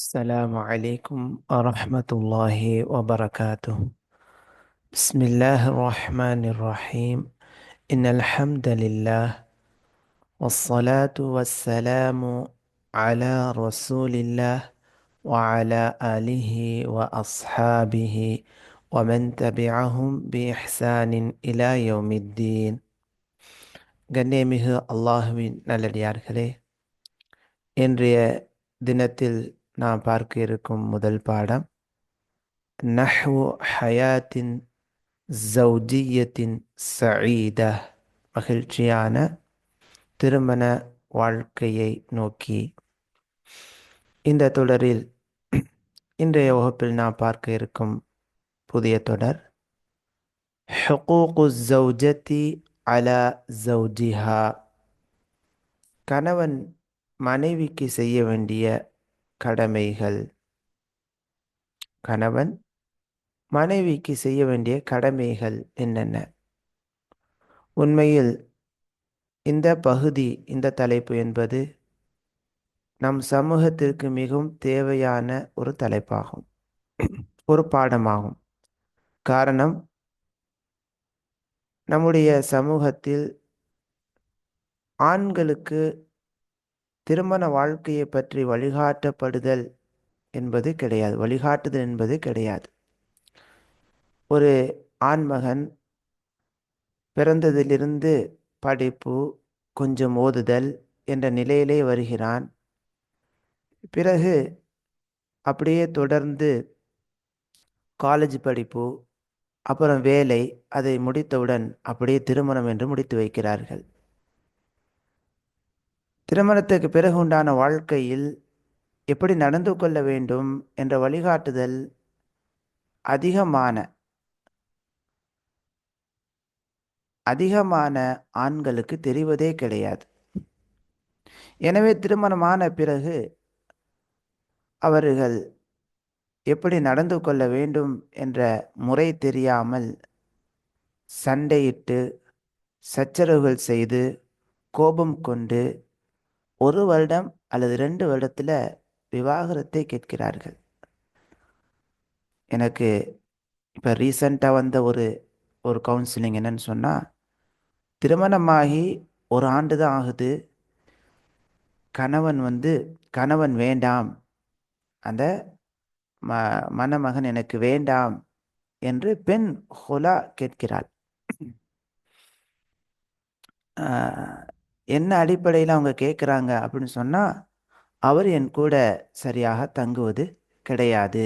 السلام عليكم ورحمة الله وبركاته. بسم الله الرحمن الرحيم. إن الحمد لله والصلاة والسلام على رسول الله وعلى آله وأصحابه ومن تبعهم بإحسان إلى يوم الدين. கண்ணியமிகு அல்லாஹுவின் நல்லடியார்களே, இன்றைய தினத்தில் நாம் பார்க்க இருக்கும் முதல் பாடம் நஹ்வு ஹயாத்தின் ஜௌஜியத்தின் சஈதா, மகிழ்ச்சியான திருமண வாழ்க்கையை நோக்கி. இந்த தொடரில் இன்றைய வகுப்பில் நாம் பார்க்க இருக்கும் புதிய தொடர் ஹுகூகு ஜௌஜத்தி அலா ஜௌஜிஹா, கணவன் மனைவிக்கு செய்ய வேண்டிய கடமைகள். கணவன் மனைவிக்கு செய்ய வேண்டிய கடமைகள் என்னென்ன? உண்மையில் இந்த பகுதி, இந்த தலைப்பு என்பது நம் சமூகத்திற்கு மிகவும் தேவையான ஒரு தலைப்பாகும், ஒரு பாடமாகும். காரணம், நம்முடைய சமூகத்தில் ஆண்களுக்கு திருமண வாழ்க்கையை பற்றி வழிகாட்டுதல் என்பது கிடையாது. ஒரு ஆண்மகன் பிறந்ததிலிருந்து படிப்பு, கொஞ்சம் ஓதுதல் என்ற நிலையிலே வருகிறான். பிறகு அப்படியே தொடர்ந்து காலேஜ் படிப்பு, அப்புறம் வேலை, அதை முடித்தவுடன் அப்படியே திருமணம் என்று முடித்து வைக்கிறார்கள். திருமணத்துக்கு பிறகு உண்டான வாழ்க்கையில் எப்படி நடந்து கொள்ள வேண்டும் என்ற வழிகாட்டுதல் அதிகமான ஆண்களுக்கு தெரிவதே கிடையாது. எனவே திருமணமான பிறகு அவர்கள் எப்படி நடந்து கொள்ள வேண்டும் என்ற முறை தெரியாமல் சண்டையிட்டு, சச்சரவுகள் செய்து, கோபம் கொண்டு 1 வருடம் அல்லது 2 வருடத்தில் விவாகரத்தை கேட்கிறார்கள். எனக்கு இப்போ ரீசண்டாக வந்த ஒரு கவுன்சிலிங் என்னன்னு சொன்னால், திருமணமாகி 1 ஆண்டு தான் ஆகுது, கணவன் வேண்டாம், அந்த மணமகன் எனக்கு வேண்டாம் என்று பெண் ஹுலா கேட்கிறாள். என்ன அடிப்படையில் அவங்க கேட்குறாங்க அப்படின்னு சொன்னால், அவர் என் கூட சரியாக தங்குவது கிடையாது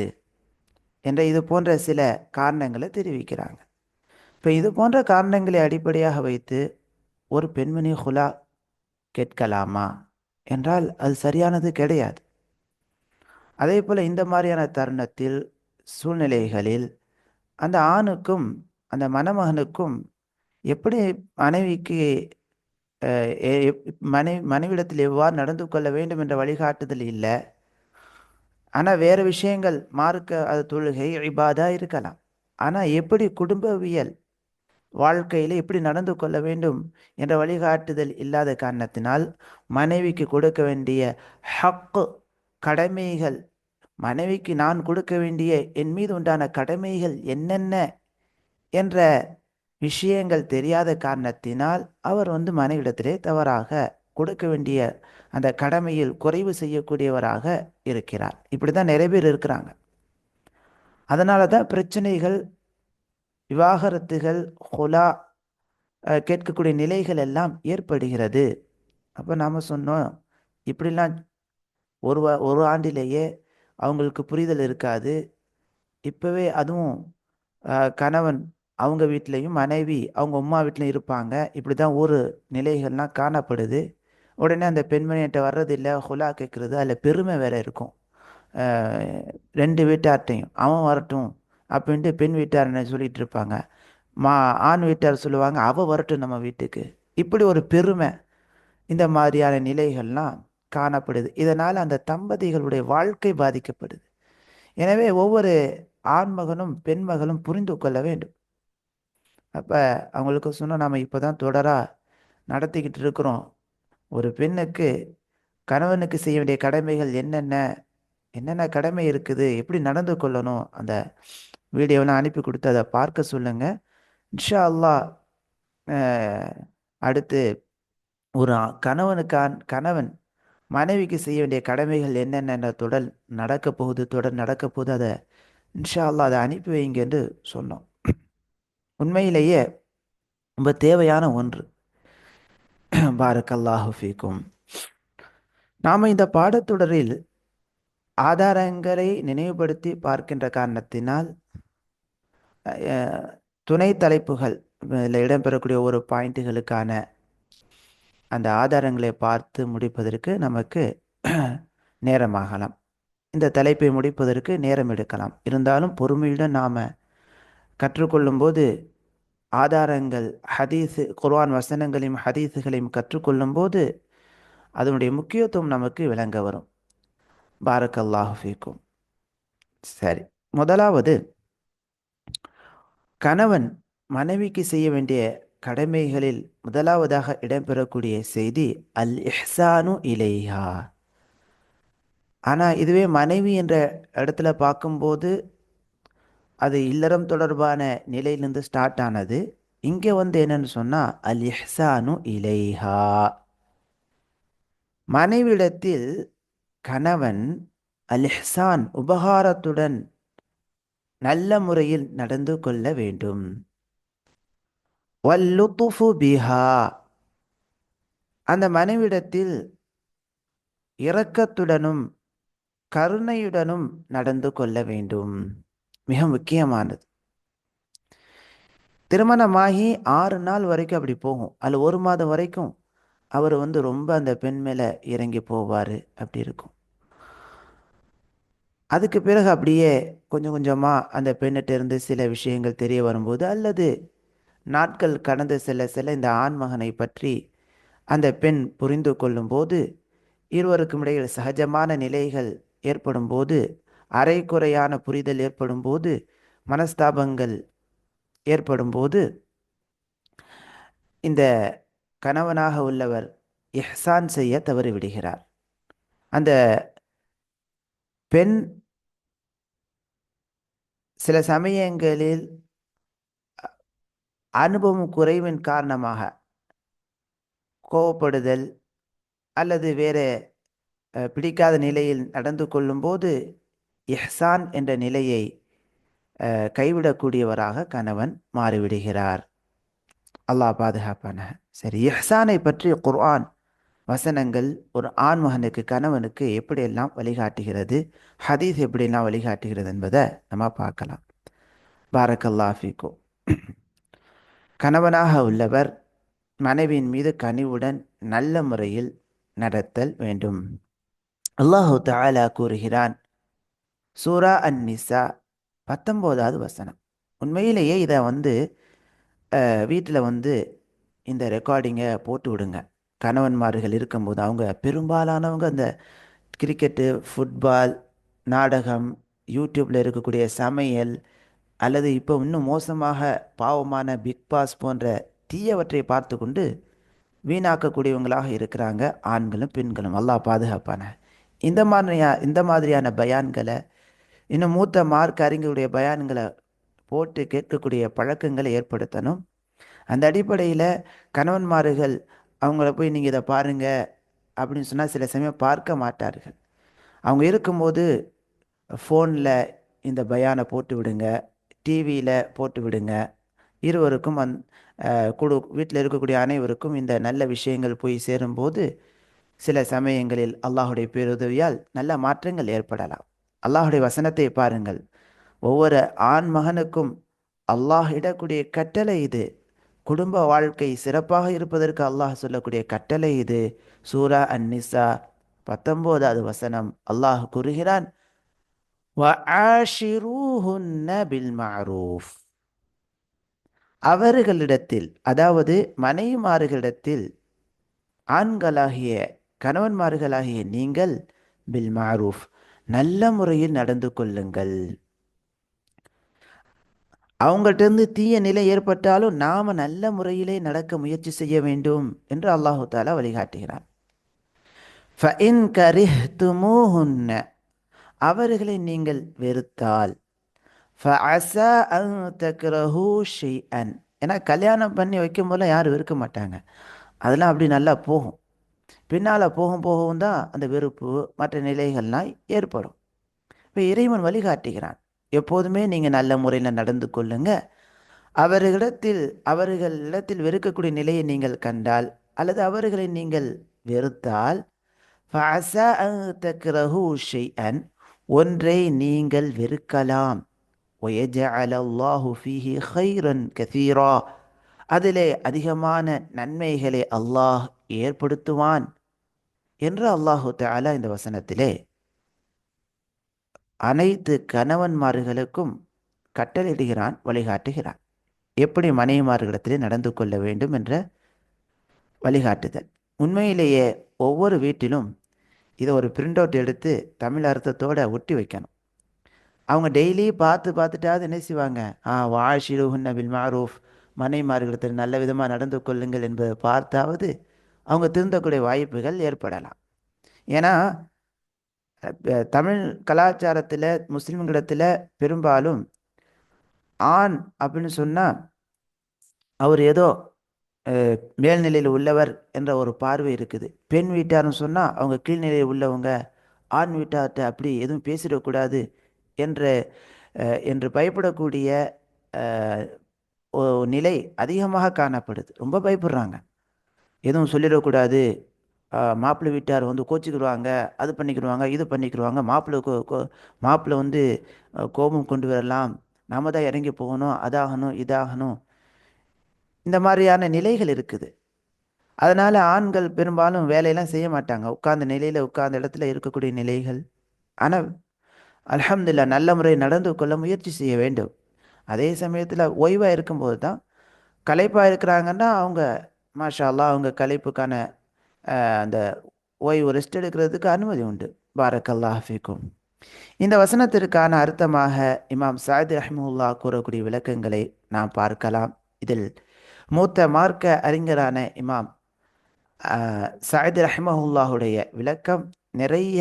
என்ற இது போன்ற சில காரணங்களை தெரிவிக்கிறாங்க. இப்போ இது போன்ற காரணங்களை அடிப்படையாக வைத்து ஒரு பெண்மணி ஹுலா கேட்கலாமா என்றால் அது சரியானது கிடையாது. அதே போல் இந்த மாதிரியான தருணத்தில், சூழ்நிலைகளில் அந்த ஆணுக்கும் அந்த மணமகனுக்கும் எப்படி மனைவிக்கு மனைவிடத்தில் எவ்வாறு நடந்து கொள்ள வேண்டும் என்ற வழிகாட்டுதல் இல்லை. ஆனால் வேறு விஷயங்கள், மார்க்க, அது தொழுகை, இபாதா இருக்கலாம். ஆனால் எப்படி குடும்பவியல் வாழ்க்கையில் எப்படி நடந்து கொள்ள வேண்டும் என்ற வழிகாட்டுதல் இல்லாத காரணத்தினால் மனைவிக்கு கொடுக்க வேண்டிய ஹக்கு, கடமைகள், மனைவிக்கு நான் கொடுக்க வேண்டிய என் மீது உண்டான கடமைகள் என்னென்ன என்ற விஷயங்கள் தெரியாத காரணத்தினால் அவர் மனைவிடத்திலே தவறாக கொடுக்க வேண்டிய அந்த கடமையில் குறைவு செய்யக்கூடியவராக இருக்கிறார். இப்படி தான் நிறைய பேர் இருக்கிறாங்க. அதனால தான் பிரச்சனைகள், விவாகரத்துகள், ஹுலா கேட்கக்கூடிய நிலைகள் எல்லாம் ஏற்படுகிறது. அப்போ நாம் சொன்னோம், இப்படிலாம் ஒரு ஆண்டிலேயே அவங்களுக்கு புரிதல் இருக்காது. இப்போவே அதுவும் கணவன் அவங்க வீட்லேயும் மனைவி அவங்க அம்மா வீட்லையும் இருப்பாங்க. இப்படி தான் ஒரு நிலைகள்லாம் காணப்படுது. உடனே அந்த பெண்மணிகிட்ட வர்றதில்லை, ஹுலா கேட்குறது, அதில் பெருமை வேற இருக்கும். 2 வீட்டார்ட்டையும் அவன் வரட்டும் அப்படின்ட்டு பெண் வீட்டார் என்ன சொல்லிட்டு இருப்பாங்க. ஆண் வீட்டார் சொல்லுவாங்க, அவள் வரட்டும் நம்ம வீட்டுக்கு. இப்படி ஒரு பெருமை, இந்த மாதிரியான நிலைகள்லாம் காணப்படுது. இதனால் அந்த தம்பதிகளுடைய வாழ்க்கை பாதிக்கப்படுது. எனவே ஒவ்வொரு ஆண்மகனும் பெண்மகளும் புரிந்து கொள்ள வேண்டும். அப்போ அவங்களுக்கு சொன்னால், நாம் இப்போ தான் தொடராக நடத்திக்கிட்டு இருக்கிறோம். ஒரு பெண்ணுக்கு கணவனுக்கு செய்ய வேண்டிய கடமைகள் என்னென்ன என்னென்ன கடமை இருக்குது, எப்படி நடந்து கொள்ளணும், அந்த வீடியோலாம் அனுப்பி கொடுத்து அதை பார்க்க சொல்லுங்க. இன்ஷா அல்லாஹ் அடுத்து ஒரு கணவன் மனைவிக்கு செய்ய வேண்டிய கடமைகள் என்னென்ன தொடர் நடக்க போகுது, அதை இன்ஷா அல்லாஹ் அதை அனுப்பி வைங்க என்று சொன்னோம். உண்மையிலேயே ரொம்ப தேவையான ஒன்று. பாரக்கல்லாஹு ஃபீக்கும். நாம் இந்த பாடத்தொடரில் ஆதாரங்களை நினைவுபடுத்தி பார்க்கின்ற காரணத்தினால் துணை தலைப்புகள் இதில் இடம்பெறக்கூடிய ஒரு பாயிண்ட்டுகளுக்கான அந்த ஆதாரங்களை பார்த்து முடிப்பதற்கு நமக்கு நேரமாகலாம். இந்த தலைப்பை முடிப்பதற்கு நேரம் எடுக்கலாம். இருந்தாலும் பொறுமையுடன் நாம் கற்றுக்கொள்ளும் போது ஆதாரங்கள் குர்ஆன் வசனங்களையும் ஹதீஸுகளையும் கற்றுக்கொள்ளும் போது அதனுடைய முக்கியத்துவம் நமக்கு விளங்க வரும். பாரக்கல்லாஹு ஃபீக்கும். சரி, முதலாவது கணவன் மனைவிக்கு செய்ய வேண்டிய கடமைகளில் முதலாவதாக இடம்பெறக்கூடிய செய்தி அல் இஹ்சானு இலைஹா. ஆனால் இதுவே மனைவி என்ற இடத்துல பார்க்கும்போது அது இல்லறம் தொடர்பான நிலையிலிருந்து ஸ்டார்ட் ஆனது. இங்கே வந்து என்னன்னு சொன்னால் அல் இஹ்சானு இலைஹா. மனைவிடத்தில் கணவன் அல் இஹ்சான் உபகாரத்துடன் நல்ல முறையில் நடந்து கொள்ள வேண்டும். வல்லுத்துஃபு பிஹா, அந்த மனைவிடத்தில் இரக்கத்துடனும் கருணையுடனும் நடந்து கொள்ள வேண்டும். மிக முக்கியமானது. திருமணமாகி 6 நாள் வரைக்கும் அப்படி போகும். அதில் 1 மாதம் வரைக்கும் அவர் ரொம்ப அந்த பெண் மேலே இறங்கி போவார். அப்படி இருக்கும். அதுக்கு பிறகு அப்படியே கொஞ்சம் கொஞ்சமாக அந்த பெண்ணிட்ட இருந்து சில விஷயங்கள் தெரிய வரும்போது, அல்லது நாட்கள் கடந்து செல்ல செல்ல இந்த ஆண்மகனை பற்றி அந்த பெண் புரிந்து கொள்ளும்போது, இருவருக்கும் இடையில் சகஜமான நிலைகள் ஏற்படும் போது, அரைக்குறையான புரிதல் ஏற்படும் போது, மனஸ்தாபங்கள் ஏற்படும் போது, இந்த கணவனாக உள்ளவர் இஹ்சான் செய்ய தவறிவிடுகிறார். அந்த பெண் சில சமயங்களில் அனுபவம் குறைவின் காரணமாக கோவப்படுதல் அல்லது வேற பிடிக்காத நிலையில் நடந்து கொள்ளும்போது இஹ்சான் என்ற நிலையை கைவிடக்கூடியவராக கணவன் மாறிவிடுகிறார். அல்லாஹ் பாதுகாப்பான. சரி, இஹ்சானை பற்றி குர்ஆன் வசனங்கள் ஒரு ஆண்மகனுக்கு கணவனுக்கு எப்படியெல்லாம் வழிகாட்டுகிறது, ஹதீஸ் எப்படியெல்லாம் வழிகாட்டுகிறது என்பதை நம்ம பார்க்கலாம். பாரக்கல்லாஹ் ஃபீக்கும். கணவனாக உள்ளவர் மனைவியின் மீது கனிவுடன் நல்ல முறையில் நடத்தல் வேண்டும். அல்லாஹு தஆலா கூறுகிறான், சூரா அன்-நிசா 19வது வசனம். உண்மையிலேயே இதை வீட்டில் இந்த ரெக்கார்டிங்கை போட்டு விடுங்க. கணவன்மார்கள் இருக்கும்போது அவங்க பெரும்பாலானவங்க அந்த கிரிக்கெட்டு, ஃபுட்பால், நாடகம், யூடியூப்பில் இருக்கக்கூடிய சமையல், அல்லது இப்போ இன்னும் மோசமாக பாவமான பிக் பாஸ் போன்ற தீயவற்றை பார்த்து கொண்டு வீணாக்கக்கூடியவங்களாக இருக்கிறாங்க ஆண்களும் பெண்களும். அல்லாஹ் பாதுகாப்பான. இந்த மாதிரியான பயான்களை, இன்னும் மூத்த மார்க் அறிஞருடைய பயான்களை போட்டு கேட்கக்கூடிய பழக்கங்களை ஏற்படுத்தணும். அந்த அடிப்படையில் கணவன்மார்கள் அவங்கள போய் நீங்கள் இதை பாருங்க அப்படின்னு சொன்னால் சில சமயம் பார்க்க மாட்டார்கள். அவங்க இருக்கும்போது ஃபோனில் இந்த பயானை போட்டு விடுங்க, டிவியில் போட்டு விடுங்க. இருவருக்கும் வீட்டில் இருக்கக்கூடிய அனைவருக்கும் இந்த நல்ல விஷயங்கள் போய் சேரும்போது சில சமயங்களில் அல்லாஹுடைய பேருதவியால் நல்ல மாற்றங்கள் ஏற்படலாம். அல்லாஹுடைய வசனத்தை பாருங்கள். ஒவ்வொரு ஆண் மகனுக்கும் அல்லாஹ் இடக்கூடிய கட்டளை இது. குடும்ப வாழ்க்கை சிறப்பாக இருப்பதற்கு அல்லாஹ் சொல்லக்கூடிய கட்டளை இது. சூரா அன்-நிசா 19வது வசனம். அல்லாஹ் கூறுகிறான், வஆஷிரூஹுன்ன பில் மஅரூஃப். அவர்களிடத்தில், அதாவது மனைவிமார்களிடத்தில், ஆண்களாகிய கணவன்மார்களாகிய நீங்கள் பில் மஅரூஃப் நல்ல முறையில் நடந்து கொள்ளுங்கள். அவங்கள்ட்ட தீய நிலை ஏற்பட்டாலும் நாம நல்ல முறையிலே நடக்க முயற்சி செய்ய வேண்டும் என்று அல்லாஹு தஆலா வழிகாட்டுகிறார். ஃபஇன் கரிஹ்துமூஹுன்ன, அவர்களை நீங்கள் வெறுத்தால் فَعَسَىٰ أَن تَكْرَهُوا شَيْئًا. ஏன்னா கல்யாணம் பண்ணி வைக்கும் போதெல்லாம் யாரும் வெறுக்க மாட்டாங்க. அதெல்லாம் அப்படி நல்லா போகும். பின்னால் போகும் போகவும் தான் அந்த வெறுப்பு மற்ற நிலைகள்லாம் ஏற்படும். இப்போ இறைவன் வழிகாட்டுகிறான், எப்போதுமே நீங்கள் நல்ல முறையில் நடந்து கொள்ளுங்க. அவர்களிடத்தில் வெறுக்கக்கூடிய நிலையை நீங்கள் கண்டால் அல்லது அவர்களை நீங்கள் வெறுத்தால் فَعَسَىٰ أَن تَكْرَهُوا شَيْئًا, ஒன்றை நீங்கள் வெறுக்கலாம். وَيَجْعَلَ اللَّهُ فِيهِ خَيْرًا كَثِيرًا, அதிலே அதிகமான நன்மைகளை அல்லாஹ் ஏற்படுத்துவான் என்று அல்லாஹு தஆலா இந்த வசனத்திலே அனைத்து கணவன்மார்களுக்கும் கட்டளையிடுகிறான், வழிகாட்டுகிறான். எப்படி மனைவிமார்களிடத்திலே நடந்து கொள்ள வேண்டும் என்ற வழிகாட்டுதல். உண்மையிலேயே ஒவ்வொரு வீட்டிலும் இதை ஒரு பிரிண்ட் அவுட் எடுத்து தமிழ் அர்த்தத்தோடு ஒட்டி வைக்கணும். அவங்க டெய்லி பார்த்துட்டாவது என்ன செய்வாங்க, வாஷிருஹுன்ன பில் மாரூஃப், மனைவிமார்களிடத்தில் நல்ல விதமாக நடந்து கொள்ளுங்கள் என்பதை பார்த்தாவது அவங்க திருந்தக்கூடிய வாய்ப்புகள் ஏற்படலாம். ஏன்னா தமிழ் கலாச்சாரத்தில் முஸ்லீம்களிடத்தில் பெரும்பாலும் ஆண் அப்படின்னு சொன்னால் அவர் ஏதோ மேல்நிலையில் உள்ளவர் என்ற ஒரு பார்வை இருக்குது. பெண் வீட்டார்னு சொன்னால் அவங்க கீழ்நிலையில் உள்ளவங்க, ஆண் வீட்டார்கிட்ட அப்படி எதுவும் பேசிடக்கூடாது என்ற என்று பயப்படக்கூடிய நிலை அதிகமாக காணப்படுது. ரொம்ப பயப்படுறாங்க, எதுவும் சொல்லிடக்கூடாது, மாப்பிள்ளை வீட்டார் வந்து கோச்சிக்கிடுவாங்க, அது பண்ணிக்கிடுவாங்க, இது பண்ணிக்கிடுவாங்க, மாப்பிள்ளை வந்து கோபம் கொண்டு வரலாம், நாம தான் இறங்கி போகணும், அதாகணும் இதாகணும், இந்த மாதிரியான நிலைகள் இருக்குது. அதனால் ஆண்கள் பெரும்பாலும் வேலையெல்லாம் செய்ய மாட்டாங்க, உட்கார்ந்த நிலையில் உட்கார்ந்த இடத்துல இருக்கக்கூடிய நிலைகள். ஆனால் அல்ஹம்துலில்லாஹ் நல்ல முறை நடந்து கொள்ள முயற்சி செய்ய வேண்டும். அதே சமயத்தில் ஓய்வாக இருக்கும்போது தான், களைப்பாக இருக்கிறாங்கன்னா அவங்க மாஷா அல்லாஹ் அவங்க களைப்புக்கான அந்த ஓய்வு ரெஸ்ட் எடுக்கிறதுக்கு அனுமதி உண்டு. பாரக்கல்லாஹ் ஃபீக்கும். இந்த வசனத்திற்கான அர்த்தமாக இமாம் சாயித் ரஹ்மத்துல்லாஹ் கூறக்கூடிய விளக்கங்களை நாம் பார்க்கலாம். இதில் மூத்த மார்க்க அறிஞரான இமாம் சாயித் ரஹ்மத்துல்லாஹுடைய விளக்கம் நிறைய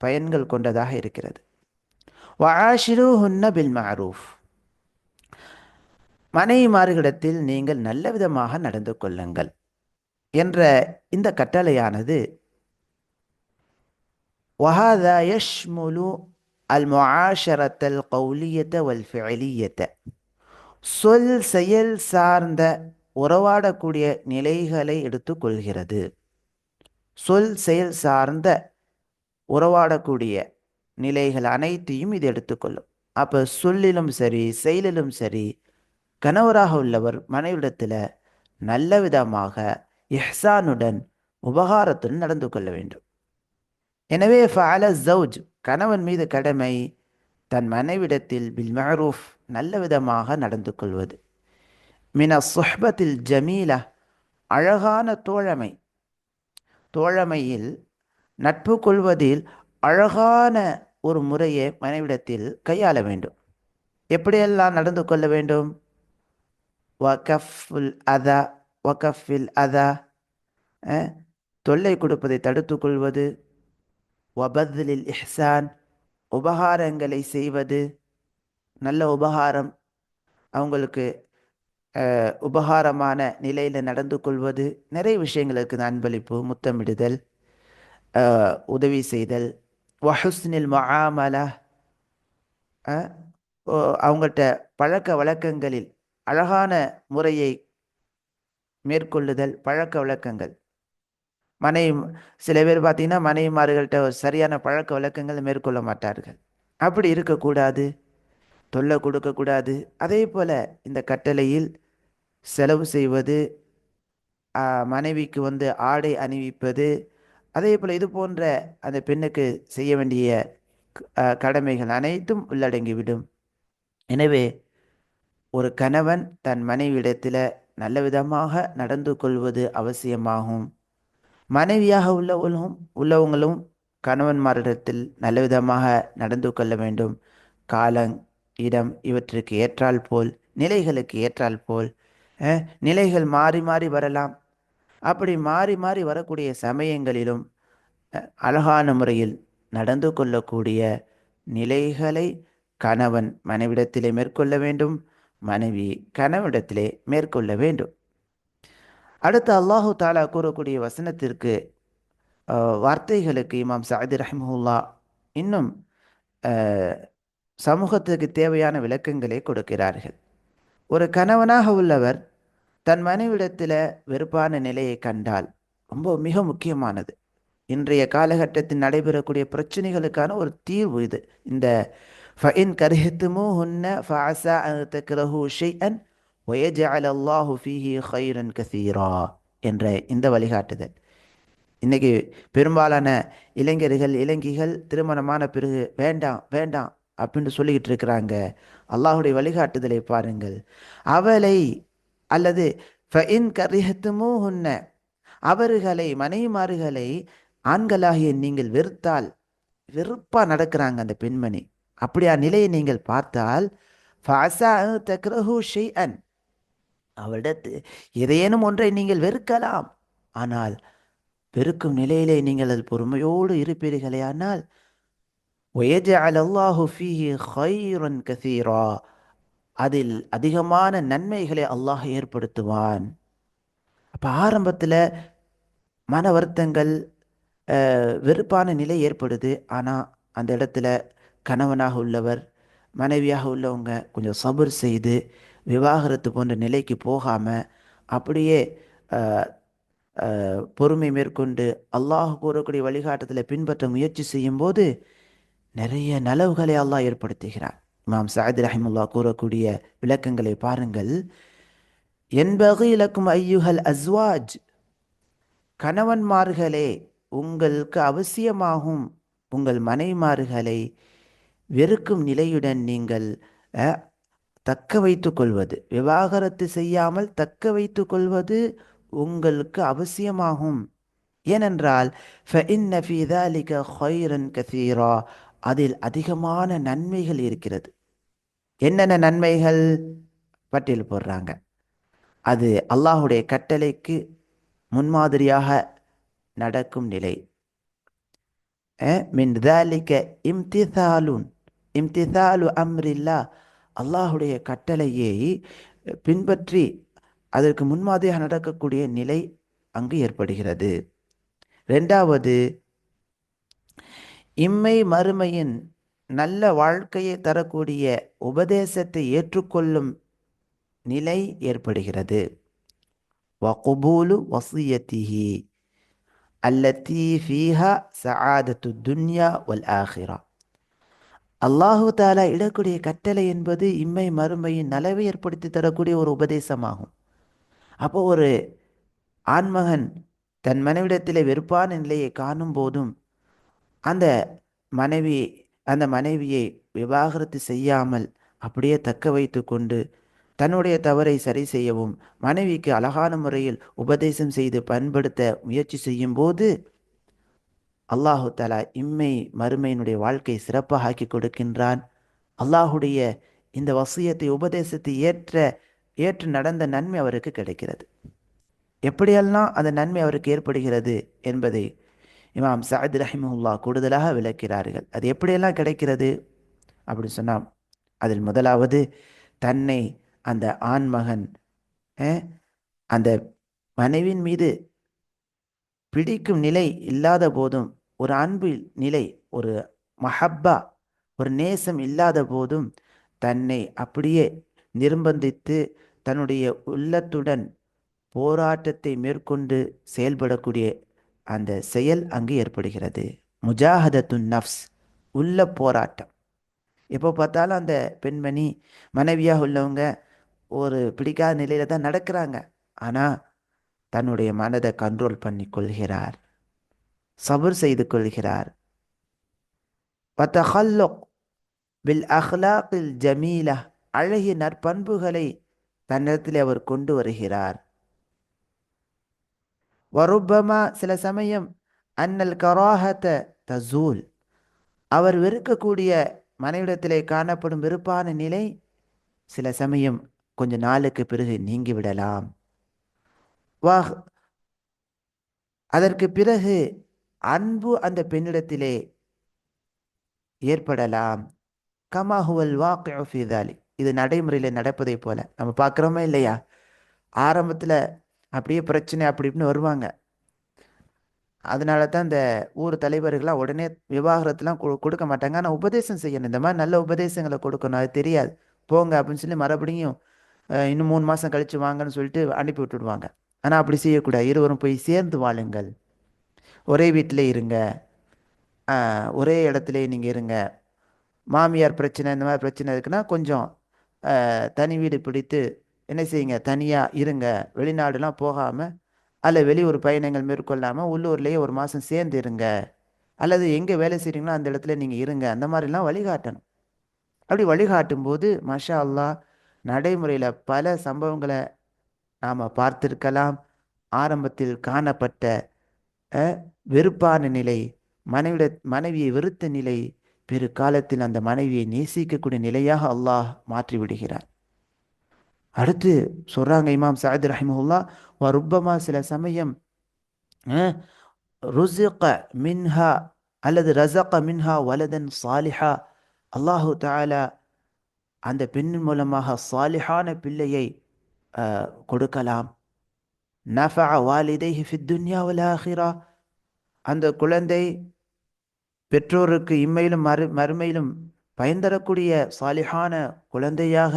பயன்கள் கொண்டதாக இருக்கிறது. வஆஷிருஹுன்ன பில் மஅரூஃப், மனைவிமார்களிடத்தில் நீங்கள் நல்ல விதமாக நடந்து கொள்ளுங்கள் என்ற இந்த கட்டளையானது وهذا يشمل المعاشرة القولية والفعلية, சொல் செயல் சார்ந்த உறவாடக்கூடிய நிலைகளை எடுத்துக்கொள்கிறது. சொல் செயல் சார்ந்த உறவாடக்கூடிய நிலைகள் அனைத்தையும் இது எடுத்துக்கொள்ளும். அப்போ சொல்லிலும் சரி செயலிலும் சரி கணவராக உள்ளவர் மனைவிடத்தில் நல்ல விதமாக இஹ்சானுடன் உபகாரத்துடன் நடந்து கொள்ள வேண்டும். எனவே ஃபஅல ஜௌஜ், கணவன் மீது கடமை தன் மனைவிடத்தில் பில் மஅரூஃப் நல்ல விதமாக நடந்து கொள்வது. மின சுஹ்பத்தில் ஜமீலா, அழகான தோழமை, தோழமையில் நட்பு கொள்வதில் அழகான ஒரு முறையை மனைவிடத்தில் கையாள வேண்டும். எப்படியெல்லாம் நடந்து கொள்ள வேண்டும்? வகஃபில் அதா, தொல்லை கொடுப்பதை தடுத்து கொள்வது. வபத்லில் இஹ்சான், உபகாரங்களை செய்வது, நல்ல உபகாரம், அவங்களுக்கு உபகாரமான நிலையில் நடந்து கொள்வது. நிறைய விஷயங்கள் இருக்குது, அன்பளிப்பு, முத்தமிடுதல், உதவி செய்தல். வஹுஸ்னில் முஆமலா, அவங்கள்ட்ட பழக்க வழக்கங்களில் அழகான முறையை மேற்கொள்ளுதல். பழக்க வழக்கங்கள், சில பேர் பார்த்தீங்கன்னா மனைவிமார்கள்ட்ட சரியான பழக்க வழக்கங்கள் மேற்கொள்ள மாட்டார்கள். அப்படி இருக்கக்கூடாது, தொல்லை கொடுக்கக்கூடாது. அதே போல் இந்த கட்டளையில் செலவு செய்வது, மனைவிக்கு வந்து ஆடை அணிவிப்பது, அதே போல் இது போன்ற அந்த பெண்ணுக்கு செய்ய வேண்டிய கடமைகள் அனைத்தும் உள்ளடங்கிவிடும். எனவே ஒரு கணவன் தன் மனைவியிடத்தில் நல்ல விதமாக நடந்து கொள்வது அவசியமாகும். மனைவியாக உள்ளவங்களும் கணவன்மாரிடத்தில் நல்ல விதமாக நடந்து கொள்ள வேண்டும். காலம் இடம் இவற்றுக்கு ஏற்றால் போல், நிலைகளுக்கு ஏற்றால் போல். நிலைகள் மாறி மாறி வரலாம். அப்படி மாறி மாறி வரக்கூடிய சமயங்களிலும் அழகான முறையில் நடந்து கொள்ளக்கூடிய நிலைகளை கணவன் மனைவிடத்திலே மேற்கொள்ள வேண்டும், மனைவி கணவனிடத்திலே மேற்கொள்ள வேண்டும். அடுத்து அல்லாஹு தாலா கூறக்கூடிய வசனத்திற்கு வார்த்தைகளுக்கு இமாம் சஅதி ரஹிமஹுல்லா இன்னும் அஹ், சமூகத்துக்கு தேவையான விளக்கங்களை கொடுக்கிறார்கள். ஒரு கணவனாக உள்ளவர் தன் மனைவிடத்தில் வெறுப்பான நிலையை கண்டால் ரொம்ப மிக முக்கியமானது. இன்றைய காலகட்டத்தில் நடைபெறக்கூடிய பிரச்சனைகளுக்கான ஒரு தீர்வு இது. இந்த ஃபஇன் கரிஹத்துமூஹுன்ன ஃபஅஸா அன் தக்ரஹு ஷைஅன் வயஜஅல் அல்லாஹு ஃபீஹி கைரன் கஸீரா என்ற இந்த வழிகாட்டுதல். இன்னைக்கு பெரும்பாலான இளைஞர்கள் இளைஞிகள் திருமணமான பிறகு வேண்டாம் வேண்டாம் அப்படின்னு சொல்லிக்கிட்டு இருக்கிறாங்க. அல்லாஹுடைய வழிகாட்டுதலை பாருங்கள். அவளை அல்லது ஃபஇன் கரிஹத்துமூஹுன்ன அவர்களை மனைவிமார்களை ஆண்களாகிய நீங்கள் வெறுத்தால், வெறுப்பா நடக்கிறாங்க அந்த பெண்மணி, அப்படியா நிலையை நீங்கள் பார்த்தால் ஃபஅஸா அன் தக்ரஹு ஷைஅன் அவளிடத்து ஏதேனும் ஒன்றை நீங்கள் வெறுக்கலாம். ஆனால் வெறுக்கும் நிலையிலே நீங்கள் அது பொறுமையோடு இருப்பீர்களேயானால் وَيَجْعَلَ اللَّهُ فِيهِ خَيْرًا كَثِيرًا அதில் அதிகமான நன்மைகளை அல்லாஹ் ஏற்படுத்துவான். அப்ப ஆரம்பத்தில் மன வருத்தங்கள், வெறுப்பான நிலை ஏற்படுது. ஆனால் அந்த இடத்துல கணவனாக உள்ளவர் மனைவியாக உள்ளவங்க கொஞ்சம் சபர் செய்து விவாகரத்து போன்ற நிலைக்கு போகாமல் அப்படியே அஹ், பொறுமை மேற்கொண்டு அல்லாஹ் கூறக்கூடிய வழிகாட்டத்தில் பின்பற்ற முயற்சி செய்யும்போது நிறைய நலவுகளை அல்லாஹ் ஏற்படுத்துகிறார். இமாம் சஅத் ரஹிமுல்லா கூறக்கூடிய விளக்கங்களை பாருங்கள். என்பகி லக்கும் ஐயுஹல் அஸ்வாஜ் கணவன்மார்களே, உங்களுக்கு அவசியமாகும் உங்கள் மனைமார்களை வெறுக்கும் நிலையுடன் நீங்கள் அஹ், தக்க வைத்து கொள்வது, விவாகரத்து செய்யாமல் தக்க வைத்து கொள்வது உங்களுக்கு அவசியமாகும். ஏனென்றால் فَإِنَّ فِي ذَلِكَ خَيْرًا كَثِيرًا அதில் அதிகமான நன்மைகள் இருக்கிறது. என்னென்ன நன்மைகள் பட்டியல் போடுறாங்க. அது அல்லாஹுடைய கட்டளைக்கு முன்மாதிரியாக நடக்கும் நிலை. மின் ذَلِكَ இம்திசாலுன் இம்திசாலு அம்ரில்லா அல்லாஹுடைய கட்டளையை பின்பற்றி அதற்கு முன்மாதிரியாக நடக்கக்கூடிய நிலை அங்கு ஏற்படுகிறது. ரெண்டாவது, இம்மை மறுமையின் நல்ல வாழ்க்கையை தரக்கூடிய உபதேசத்தை ஏற்றுக்கொள்ளும் நிலை ஏற்படுகிறது. வகுபூலு வசியத்திஹி அல்லத்தி ஃபீஹா சஆதத்து துன்யா வல் ஆஹிரா அல்லாஹு தாலா இடக்கூடிய கட்டளை என்பது இம்மை மறுமையின் நலவை ஏற்படுத்தி தரக்கூடிய ஒரு உபதேசமாகும். அப்போ ஒரு ஆண்மகன் தன் மனைவிடத்திலே வெறுப்பான நிலையை காணும் போதும் அந்த மனைவி அந்த மனைவியை விவாகரத்து செய்யாமல் அப்படியே தக்க வைத்து கொண்டு தன்னுடைய தவறை சரி செய்யவும் மனைவிக்கு அழகான முறையில் உபதேசம் செய்து பண்படுத்த முயற்சி செய்யும் போது அல்லாஹு தலா இம்மை மறுமையினுடைய வாழ்க்கை சிறப்பாக ஆக்கி கொடுக்கின்றான். அல்லாஹுடைய இந்த வசியத்தை உபதேசத்தை ஏற்று நடந்த நன்மை அவருக்கு கிடைக்கிறது. எப்படியெல்லாம் அந்த நன்மை அவருக்கு ஏற்படுகிறது என்பதை இமாம் சஅத் ரஹிமஹுல்லா கூடுதலாக விளக்கிறார்கள். அது எப்படியெல்லாம் கிடைக்கிறது அப்படி சொன்னால், அதில் முதலாவது, தன்னை அந்த ஆண்மகன் அந்த மனைவின் மீது பிடிக்கும் நிலை இல்லாத போதும், ஒரு அன்பு நிலை, ஒரு மஹப்பா, ஒரு நேசம் இல்லாத போதும் தன்னை அப்படியே நிர்பந்தித்து தன்னுடைய உள்ளத்துடன் போராட்டத்தை மேற்கொண்டு செயல்படக்கூடிய அந்த செயல் அங்கு ஏற்படுகிறது. முஜாஹதத்துன் நஃப்ஸ், உள்ள போராட்டம். எப்போ பார்த்தாலும் அந்த பெண்மணி மனைவியாக உள்ளவங்க ஒரு பிடிக்காத நிலையில தான் நடக்கிறாங்க. ஆனால் தன்னுடைய மனதை கண்ட்ரோல் பண்ணி கொள்கிறார், சபர் செய்து கொள்கிறார். வத்தஹல்லுக் பில் அஹ்லாக்கில் ஜமீலா அழகிய நற்பண்புகளை தன்னிடத்தில் அவர் கொண்டு வருகிறார். வருப்பமா சில சமயம் அன்னல் கராஹத தசூல் அவர் வெறுக்கக்கூடிய மனைவிடத்திலே காணப்படும் வெறுப்பான நிலை சில சமயம் கொஞ்ச நாளுக்கு பிறகு நீங்கிவிடலாம். அதற்கு பிறகு அன்பு அந்த பெண்ணிடத்திலே ஏற்படலாம். கமா ஹுவல் வாக்கிஉ ஃபீ தாலிக். இது நடைமுறையில் நடப்பதை போல நம்ம பார்க்குறோமா இல்லையா? ஆரம்பத்தில் அப்படியே பிரச்சனை அப்படி இப்படின்னு வருவாங்க. அதனால தான் இந்த ஊர் தலைவர்கள்லாம் உடனே விவாகரத்துலாம் கொடுக்க மாட்டாங்க. ஆனால் உபதேசம் செய்யணும். இந்த மாதிரி நல்ல உபதேசங்களை கொடுக்கணும். அது தெரியாது, போங்க அப்படின்னு சொல்லி மறுபடியும் இன்னும் 3 மாதம் கழித்து வாங்கன்னு சொல்லிட்டு அனுப்பி விட்டுடுவாங்க. ஆனால் அப்படி செய்யக்கூடாது. இருவரும் போய் சேர்ந்து வாழுங்கள், ஒரே வீட்டில் இருங்க, ஒரே இடத்துல நீங்கள் இருங்க. மாமியார் பிரச்சனை இந்த மாதிரி பிரச்சனை இருக்குன்னா கொஞ்சம் தனி வீடு பிடித்து என்ன செய்யுங்க, தனியாக இருங்க. வெளிநாடுலாம் போகாமல் அல்ல வெளியூர் பயணங்கள் மேற்கொள்ளாமல் உள்ளூர்லேயே 1 மாதம் சேர்ந்து இருங்க. அல்லது எங்கே வேலை செய்கிறீங்களோ அந்த இடத்துல நீங்கள் இருங்க. அந்த மாதிரிலாம் வழிகாட்டணும். அப்படி வழிகாட்டும் போது மஷா அல்லாஹ் நடைமுறையில் பல சம்பவங்களை நாம் பார்த்திருக்கலாம். ஆரம்பத்தில் காணப்பட்ட அஹ், வெறுப்பான நிலை, மனைவியை வெறுத்த நிலை, பிற காலத்தில் அந்த மனைவியை நேசிக்கக்கூடிய நிலையாக அல்லாஹ் மாற்றி விடுகிறார். அடுத்து சொல்றாங்க இமாம் சஅத் ரஹிமஹுல்லா, ருப்பமா சில சமயம் அஹ், ருஸிக மின்ஹா அல்லது ரஸக மின்ஹா வலதன் சாலிஹா, அல்லாஹு தஆலா அந்த பெண்ணின் மூலமாக சாலிஹான பிள்ளையை கொடுக்கலாம். நஃபஅ வாலிதைஹி ஃபித் துன்யா வல் ஆখিরা, அந்த குழந்தை பெற்றோருக்கு இம்மையிலும் மறுமையிலும் பயன் தரக்கூடிய சாலிஹான குழந்தையாக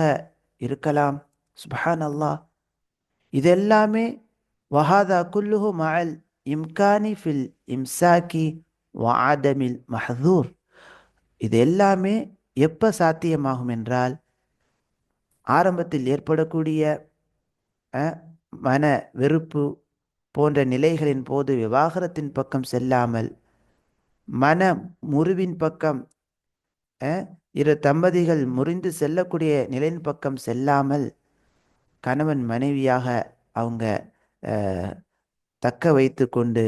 இருக்கலாம். சுப்ஹான் அல்லாஹ். இதெல்லாமே வஹாதா குல்லுஹு மஅல் இம்கானி ஃபில் இம்சாக்கி வஆதமில் மஹ்தூர். இது எல்லாமே எப்போ சாத்தியமாகும் என்றால், ஆரம்பத்தில் ஏற்படக்கூடிய மன வெறுப்பு போன்ற நிலைகளின் போது விவாகரத்தின் பக்கம் செல்லாமல், மன முறிவின் பக்கம் இரு தம்பதிகள் முறிந்து செல்லக்கூடிய நிலையின் பக்கம் செல்லாமல், கணவன் மனைவியாக அவங்க அஹ், தக்க வைத்து கொண்டு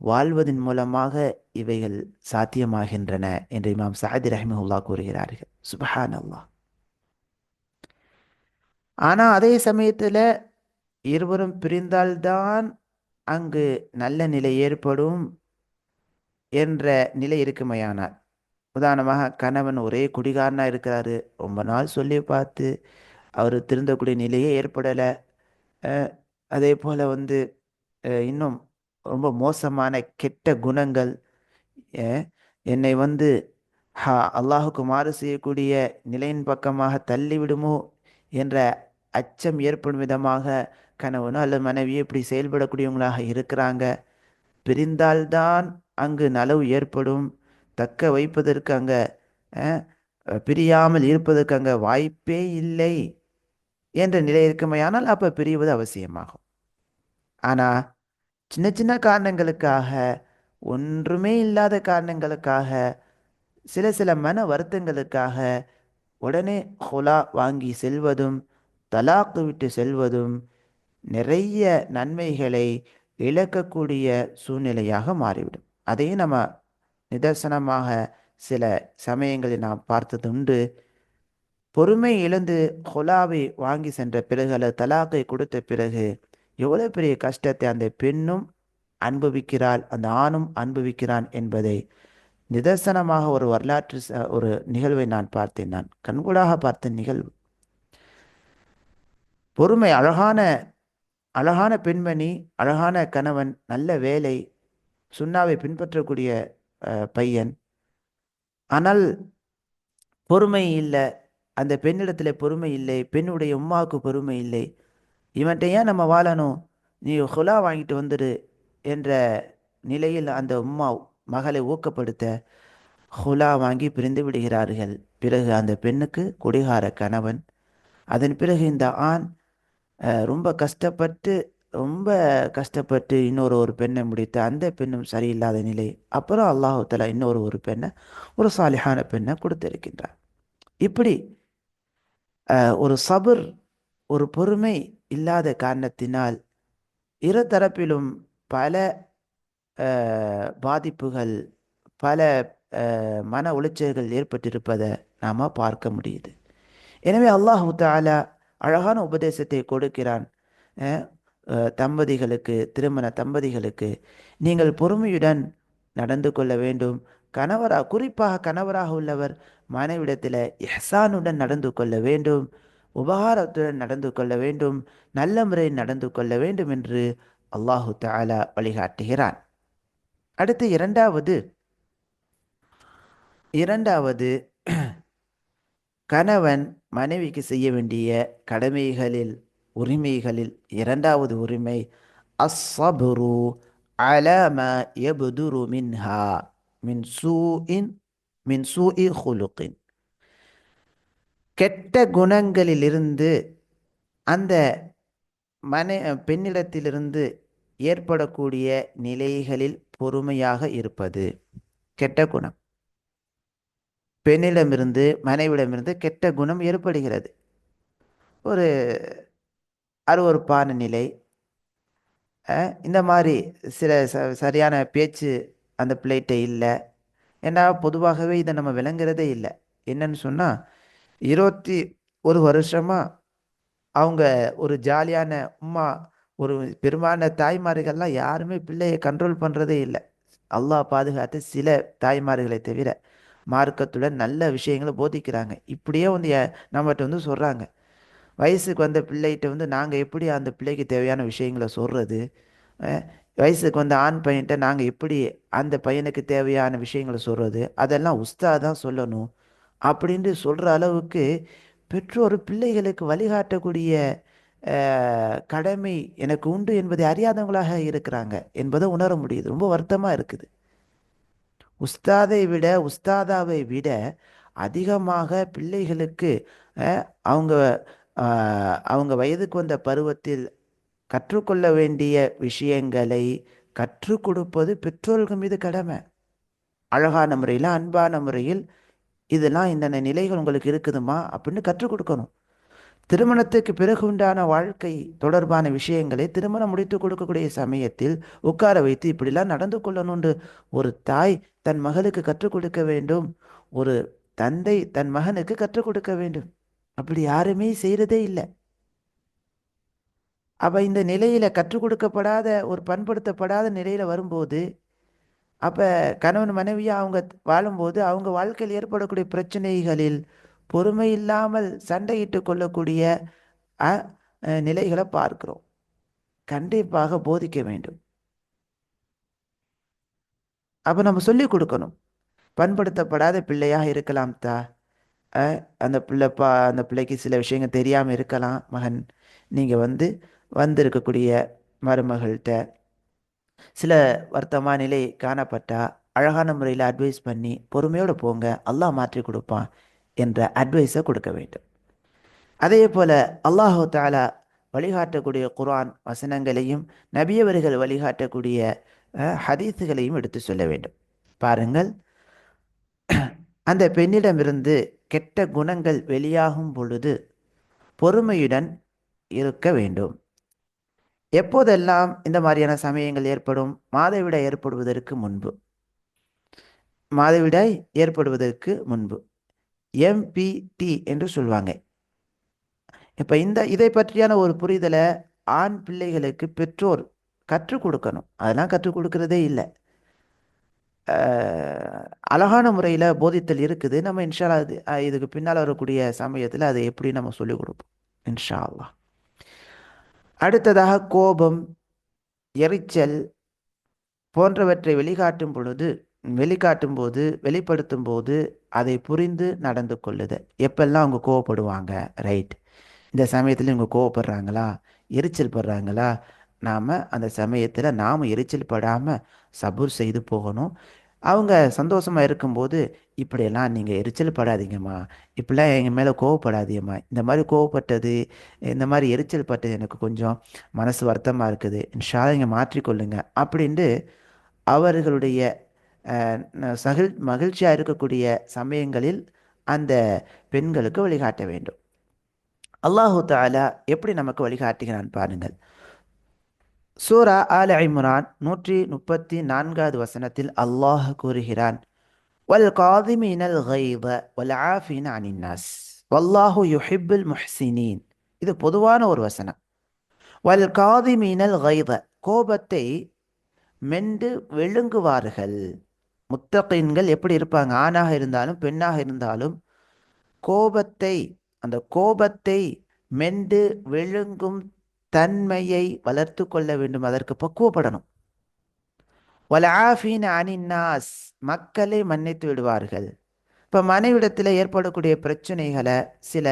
வாழ்வதன் மூலமாக இவைகள் சாத்தியமாகின்றன என்று இமாம் சஅதி ரஹிமஹுல்லா கூறுகிறார்கள். சுப்ஹான் அல்லாஹ். ஆனால் அதே சமயத்தில் இருவரும் பிரிந்தால்தான் அங்கு நல்ல நிலை ஏற்படும் என்ற நிலை இருக்குமையானார். உதாரணமாக கணவன் ஒரே குடிகாரனாக இருக்கிறாரு, ரொம்ப நாள் சொல்லி பார்த்து அவர் திருந்தக்கூடிய நிலையே ஏற்படலை. அதே போல் இன்னும் ரொம்ப மோசமான கெட்ட குணங்கள், அஹ், என்னை அல்லாஹுக்கு மாறு செய்யக்கூடிய நிலையின் பக்கமாக தள்ளிவிடுமோ என்ற அச்சம் ஏற்படும் விதமாக கணவனோ அல்லது மனைவியோ இப்படி செயல்படக்கூடியவங்களாக இருக்கிறாங்க. பிரிந்தால்தான் அங்கு நலவு ஏற்படும், தக்க வைப்பதற்கு அங்கே பிரியாமல் இருப்பதற்கு அங்கே வாய்ப்பே இல்லை என்ற நிலை இருக்குமையானால் அப்போ பிரிவது அவசியமாகும். ஆனால் சின்ன சின்ன காரணங்களுக்காக, ஒன்றுமே இல்லாத காரணங்களுக்காக, சில சில மன வருத்தங்களுக்காக உடனே ஹுலா வாங்கி செல்வதும் தலாக்கு விட்டு செல்வதும் நிறைய நன்மைகளை இழக்கக்கூடிய சூழ்நிலையாக மாறிவிடும். அதையும் நம்ம நிதர்சனமாக சில சமயங்களில் நாம் பார்த்ததுண்டு. பொறுமை இழந்து ஹுலாவை வாங்கி சென்ற பிறகு அல்லது தலாக்கை கொடுத்த பிறகு எவ்வளோ பெரிய கஷ்டத்தை அந்த பெண்ணும் அனுபவிக்கிறாள், அந்த ஆணும் அனுபவிக்கிறான் என்பதை நிதர்சனமாக ஒரு வரலாற்று ஒரு நிகழ்வை நான் பார்த்தேன். நான் கண்கூடாக பார்த்த நிகழ்வு. பொறுமை, அழகான அழகான பெண்மணி, அழகான கணவன், நல்ல வேலை, சுன்னாவை பின்பற்றக்கூடிய பையன். ஆனால் பொறுமை இல்லை, அந்த பெண்ணிடத்தில் பொறுமை இல்லை, பெண்ணுடைய உம்மாவுக்கு பொறுமை இல்லை. இவன்கிட்ட ஏன் நம்ம வாழணும், நீ ஹுலா வாங்கிட்டு வந்துடு என்ற நிலையில் அந்த உம்மா மகளை ஊக்கப்படுத்த ஹுலா வாங்கி பிரிந்து விடுகிறார்கள். பிறகு அந்த பெண்ணுக்கு குடிகார கணவன். அதன் பிறகு இந்த ஆண் ரொம்ப கஷ்டப்பட்டு ரொம்ப கஷ்டப்பட்டு ஒரு பெண்ணை முடித்து, அந்த பெண்ணும் சரியில்லாத நிலை. அப்புறம் அல்லாஹு தஆலா ஒரு பெண்ணை, ஒரு சாலிஹான பெண்ணை கொடுத்திருக்கின்றார். இப்படி ஒரு சபர், ஒரு பொறுமை இல்லாத காரணத்தினால் இரு தரப்பிலும் பல பாதிப்புகள், பல மன உளைச்சல்கள் ஏற்பட்டிருப்பதை நாம் பார்க்க முடியுது. எனவே அல்லாஹு தஆலா அழகான உபதேசத்தை கொடுக்கிறான். தம்பதிகளுக்கு, திருமண தம்பதிகளுக்கு நீங்கள் பொறுமையுடன் நடந்து கொள்ள வேண்டும், குறிப்பாக கணவராக உள்ளவர் மனைவிடத்தில் இஹ்சானுடன் நடந்து கொள்ள வேண்டும், உபகாரத்துடன் நடந்து கொள்ள வேண்டும், நல்ல முறையில் நடந்து கொள்ள வேண்டும் என்று அல்லாஹு தஆலா வழிகாட்டுகிறான். அடுத்து இரண்டாவது கணவன் மனைவிக்கு செய்ய வேண்டிய கடமைகளில் உரிமைகளில் இரண்டாவது உரிமை அஸ்ஸபுரு அலமா யபுதுரு மின்ஹா மின் சூஇன் மின் சூஇ ஹுலுகின். கெட்ட குணங்களிலிருந்து அந்த பெண்ணிடத்திலிருந்து ஏற்படக்கூடிய நிலைகளில் பொறுமையாக இருப்பது. கெட்ட குணம், பெண்ணிடமிருந்து மனைவிடமிருந்து கெட்ட குணம் ஏற்படுகிறது. ஒரு அருவருப்பான நிலை, இந்த மாதிரி சில சரியான பேச்சு அந்த பிள்ளைகிட்ட இல்லை. ஏன்னா பொதுவாகவே இதை நம்ம விளங்குறதே இல்லை. என்னன்னு சொன்னால் 21 வருஷமாக அவங்க ஒரு ஜாலியான உம்மா, ஒரு பெரும்பாலான தாய்மார்கள்லாம் யாருமே பிள்ளையை கண்ட்ரோல் பண்ணுறதே இல்லை. அல்லாஹ் பாதுகாத்து சில தாய்மார்களை தவிர மார்க்கத்துடன் நல்ல விஷயங்களை போதிக்கிறாங்க. இப்படியே வந்து நம்மகிட்ட வந்து சொல்கிறாங்க, வயசுக்கு வந்த பிள்ளைகிட்ட வந்து நாங்கள் எப்படி அந்த பிள்ளைக்கு தேவையான விஷயங்களை சொல்கிறது, வயசுக்கு வந்த ஆண் பையன்கிட்ட நாங்கள் எப்படி அந்த பையனுக்கு தேவையான விஷயங்களை சொல்கிறது, அதெல்லாம் உஸ்தாத் தான் சொல்லணும் அப்படின்ட்டு சொல்கிற அளவுக்கு பெற்றோர் பிள்ளைகளுக்கு வழிகாட்டக்கூடிய கடமை எனக்கு உண்டு என்பதை அறியாதவங்களாக இருக்கிறாங்க என்பதை உணர முடியுது. ரொம்ப வருத்தமாக இருக்குது. உஸ்தாதாவை விட அதிகமாக பிள்ளைகளுக்கு அவங்க அவங்க வயதுக்கு வந்த பருவத்தில் கற்றுக்கொள்ள வேண்டிய விஷயங்களை கற்றுக் கொடுப்பது பெற்றோர்கள் மீது கடமை. அழகான முறையில், அன்பான முறையில் இதெல்லாம் இந்த நிலைகள் உங்களுக்கு இருக்குதுமா அப்படின்னு கற்றுக் கொடுக்கணும். திருமணத்துக்கு பிறகு உண்டான வாழ்க்கை தொடர்பான விஷயங்களை திருமணம் முடித்து கொடுக்கக்கூடிய சமயத்தில் உட்கார வைத்து இப்படிலாம் நடந்து கொள்ளணும்னு ஒரு தாய் தன் மகளுக்கு கற்றுக் கொடுக்க வேண்டும், ஒரு தந்தை தன் மகனுக்கு கற்றுக் கொடுக்க வேண்டும். அப்படி யாருமே செய்யறதே இல்லை. அப்ப இந்த நிலையில கற்றுக் கொடுக்கப்படாத ஒரு பண்படுத்தப்படாத நிலையில வரும்போது, அப்ப கணவன் மனைவியா அவங்க வாழும்போது அவங்க வாழ்க்கையில் ஏற்படக்கூடிய பிரச்சனைகளில் பொறுமை இல்லாமல் சண்டையிட்டு கொள்ளக்கூடிய நிலைகளை பார்க்கிறோம். கண்டிப்பாக போதிக்க வேண்டும். அப்ப நம்ம சொல்லிக் கொடுக்கணும். பண்படுத்தப்படாத பிள்ளையாக இருக்கலாம் தா, அந்த பிள்ளைக்கு சில விஷயங்கள் தெரியாமல் இருக்கலாம். மகன், நீங்கள் வந்திருக்கக்கூடிய மருமகள்கிட்ட சில வருத்தமான நிலை காணப்பட்டா அழகான முறையில் அட்வைஸ் பண்ணி பொறுமையோடு போங்க, அல்லாஹ் மாற்றி கொடுப்பான் என்ற அட்வைஸை கொடுக்க வேண்டும். அதே போல அல்லாஹு தாலா வழிகாட்டக்கூடிய குர்ஆன் வசனங்களையும் நபியவர்கள் வழிகாட்டக்கூடிய ஹதீஸுகளையும் எடுத்து சொல்ல வேண்டும். பாருங்கள், அந்த பெண்ணிடமிருந்து கெட்ட குணங்கள் வெளியாகும் பொழுது பொறுமையுடன் இருக்க வேண்டும். எப்போதெல்லாம் இந்த மாதிரியான சமயங்கள் ஏற்படும்? மாதவிடாய் ஏற்படுவதற்கு முன்பு எம்பிடி என்று சொல்லுவாங்க. இப்போ இதை பற்றியான ஒரு புரிதலை ஆண் பிள்ளைகளுக்கு பெற்றோர் கற்றுக் கொடுக்கணும். அதெல்லாம் கற்றுக் கொடுக்கறதே இல்லை. அழகான முறையில் போதித்தல் இருக்குது. நம்ம இன்ஷா அல்லாஹ் இதுக்கு பின்னால் வரக்கூடிய சமயத்தில் அதை எப்படி நம்ம சொல்லிக் கொடுப்போம் இன்ஷா அல்லாஹ். அடுத்ததாக கோபம், எரிச்சல் போன்றவற்றை வெளிப்படுத்தும் போது அதை புரிந்து நடந்து கொள்ளுது. எப்பெல்லாம் அவங்க கோவப்படுவாங்க, ரைட், இந்த சமயத்தில் இவங்க கோவப்படுறாங்களா, எரிச்சல் படுறாங்களா, நாம் அந்த சமயத்தில் நாம் எரிச்சல் படாமல் சபூர் செய்து போகணும். அவங்க சந்தோஷமாக இருக்கும்போது இப்படியெல்லாம் நீங்கள் எரிச்சல் படாதீங்கம்மா, இப்படிலாம் எங்கள் மேலே கோவப்படாதீங்கம்மா, இந்த மாதிரி கோவப்பட்டது, இந்த மாதிரி எரிச்சல் பட்டது எனக்கு கொஞ்சம் மனசு வருத்தமாக இருக்குது, இன்ஷா அல்லாஹ் இங்கே மாற்றிக்கொள்ளுங்க அப்படின்ட்டு அவர்களுடைய மகிழ்ச்சியாக இருக்கக்கூடிய சமயங்களில் அந்த பெண்களுக்கு வழிகாட்ட வேண்டும். அல்லாஹு தாலா எப்படி நமக்கு வழிகாட்டுகிறான் பாருங்கள். சூரா ஆல இம்ரான் 134வது வசனத்தில் அல்லாஹ் கூறுகிறான், வல் காதிமீனல் கைத வல் ஆஃபீன அனின் நாஸ் வல்லாஹு யுஹிப்புல் முஹ்சினீன். இது பொதுவான ஒரு வசனம். வல் காதிமீனல் கைத, கோபத்தை மென்று விழுங்குவார்கள். முத்தகீன்கள் எப்படி இருப்பாங்க? ஆணாக இருந்தாலும் பெண்ணாக இருந்தாலும் கோபத்தை அந்த கோபத்தை மென்று விழுங்கும் தன்மையை வளர்த்து கொள்ள வேண்டும். அதற்கு பக்குவப்படணும். வல்ஆஃபீன அனின்னாஸ், மக்களை மன்னித்து விடுவார்கள். இப்போ மனைவிடத்தில் ஏற்படக்கூடிய பிரச்சனைகளை, சில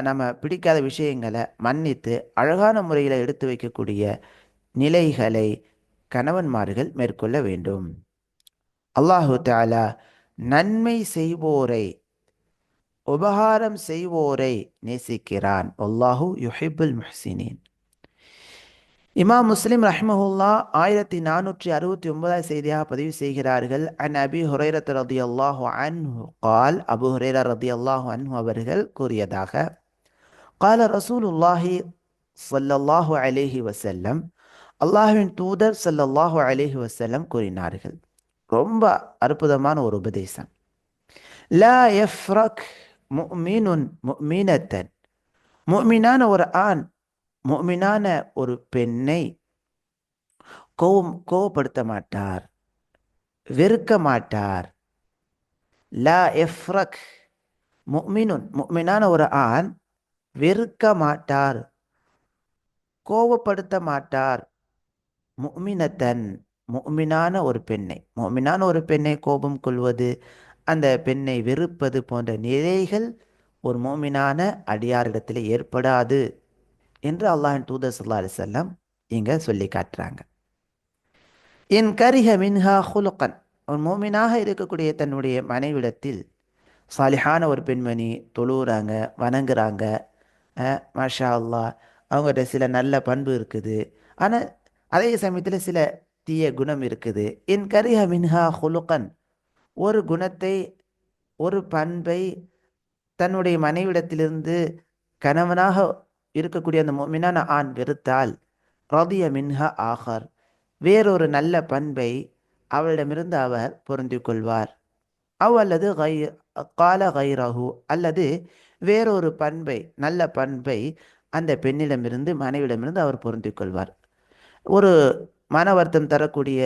நம்ம பிடிக்காத விஷயங்களை மன்னித்து அழகான முறையில் எடுத்து வைக்கக்கூடிய நிலைகளை கணவன்மார்கள் மேற்கொள்ள வேண்டும். அல்லாஹு தஆலா நன்மை செய்வோரை, உபகாரம் செய்வோரை நேசிக்கிறான். அல்லாஹு யுஹிப்புல் முஹ்சினீன். இமாம் முஸ்லிம் ரஹ்மஹுல்லா 1469 செய்தியாக பதிவு செய்கிறார்கள். அன் அபி ஹுரைரத் ரலியல்லாஹு அன்ஹு قال, அபு ஹுரைரா ரலியல்லாஹு அன்ஹு அவர்கள் கூறியதாக, قال ரசூலுல்லாஹி ஸல்லல்லாஹு அலைஹி வஸல்லம், அல்லாஹ்வின் தூதர் ஸல்லல்லாஹு அலைஹி வஸல்லம் கூறினார்கள். ரொம்ப அற்புதமான ஒரு உபதேசம். லா யஃப்ரக் முஃமினுன் முஃமினத்தன், முஃமினான ஒரு ஆண் முஃமினான ஒரு பெண்ணை கோபப்படுத்த மாட்டார், வெறுக்க மாட்டார். லா எஃப்ரக் முஃமினுன், முஃமினான ஒரு ஆண் வெறுக்க மாட்டார், கோபப்படுத்த மாட்டார். முஃமினத்தன், முஃமினான ஒரு பெண்ணை, முஃமினான ஒரு பெண்ணை கோபம் கொள்வது, அந்த பெண்ணை வெறுப்பது போன்ற நிலைகள் ஒரு முஃமினான அடியாரிடத்தில் ஏற்படாது என்று அல்லாஹ்வின் தூதர் ஸல்லல்லாஹு அலைஹி வஸல்லம் இங்க சொல்லி காட்டுறாங்க. இன் கரிஹ மின்ஹா ஹுலுகன், ஒரு மோமினாக இருக்கக்கூடிய தன்னுடைய மனைவிடத்தில் சாலிஹான ஒரு பெண்மணி தொழுகிறாங்க, வணங்குறாங்க, மாஷா அல்லாஹ், அவங்ககிட்ட சில நல்ல பண்பு இருக்குது, ஆனால் அதே சமயத்தில் சில தீய குணம் இருக்குது. இன் கரிஹ மின்ஹா ஹுலுகன், ஒரு குணத்தை, ஒரு பண்பை தன்னுடைய மனைவிடத்திலிருந்து கணவனாக இருக்கக்கூடிய அந்த மோமினான ஆண் வெறுத்தால், ரதிய மின்ஹா ஆஹர், வேறொரு நல்ல பண்பை அவளிடமிருந்து அவர் பொருந்தி கொள்வார். அல்லது கால கைரஹு, அல்லது வேறொரு பண்பை, நல்ல பண்பை அந்த பெண்ணிடமிருந்து, மனைவிடமிருந்து அவர் பொருந்தி கொள்வார். ஒரு மன வருத்தம் தரக்கூடிய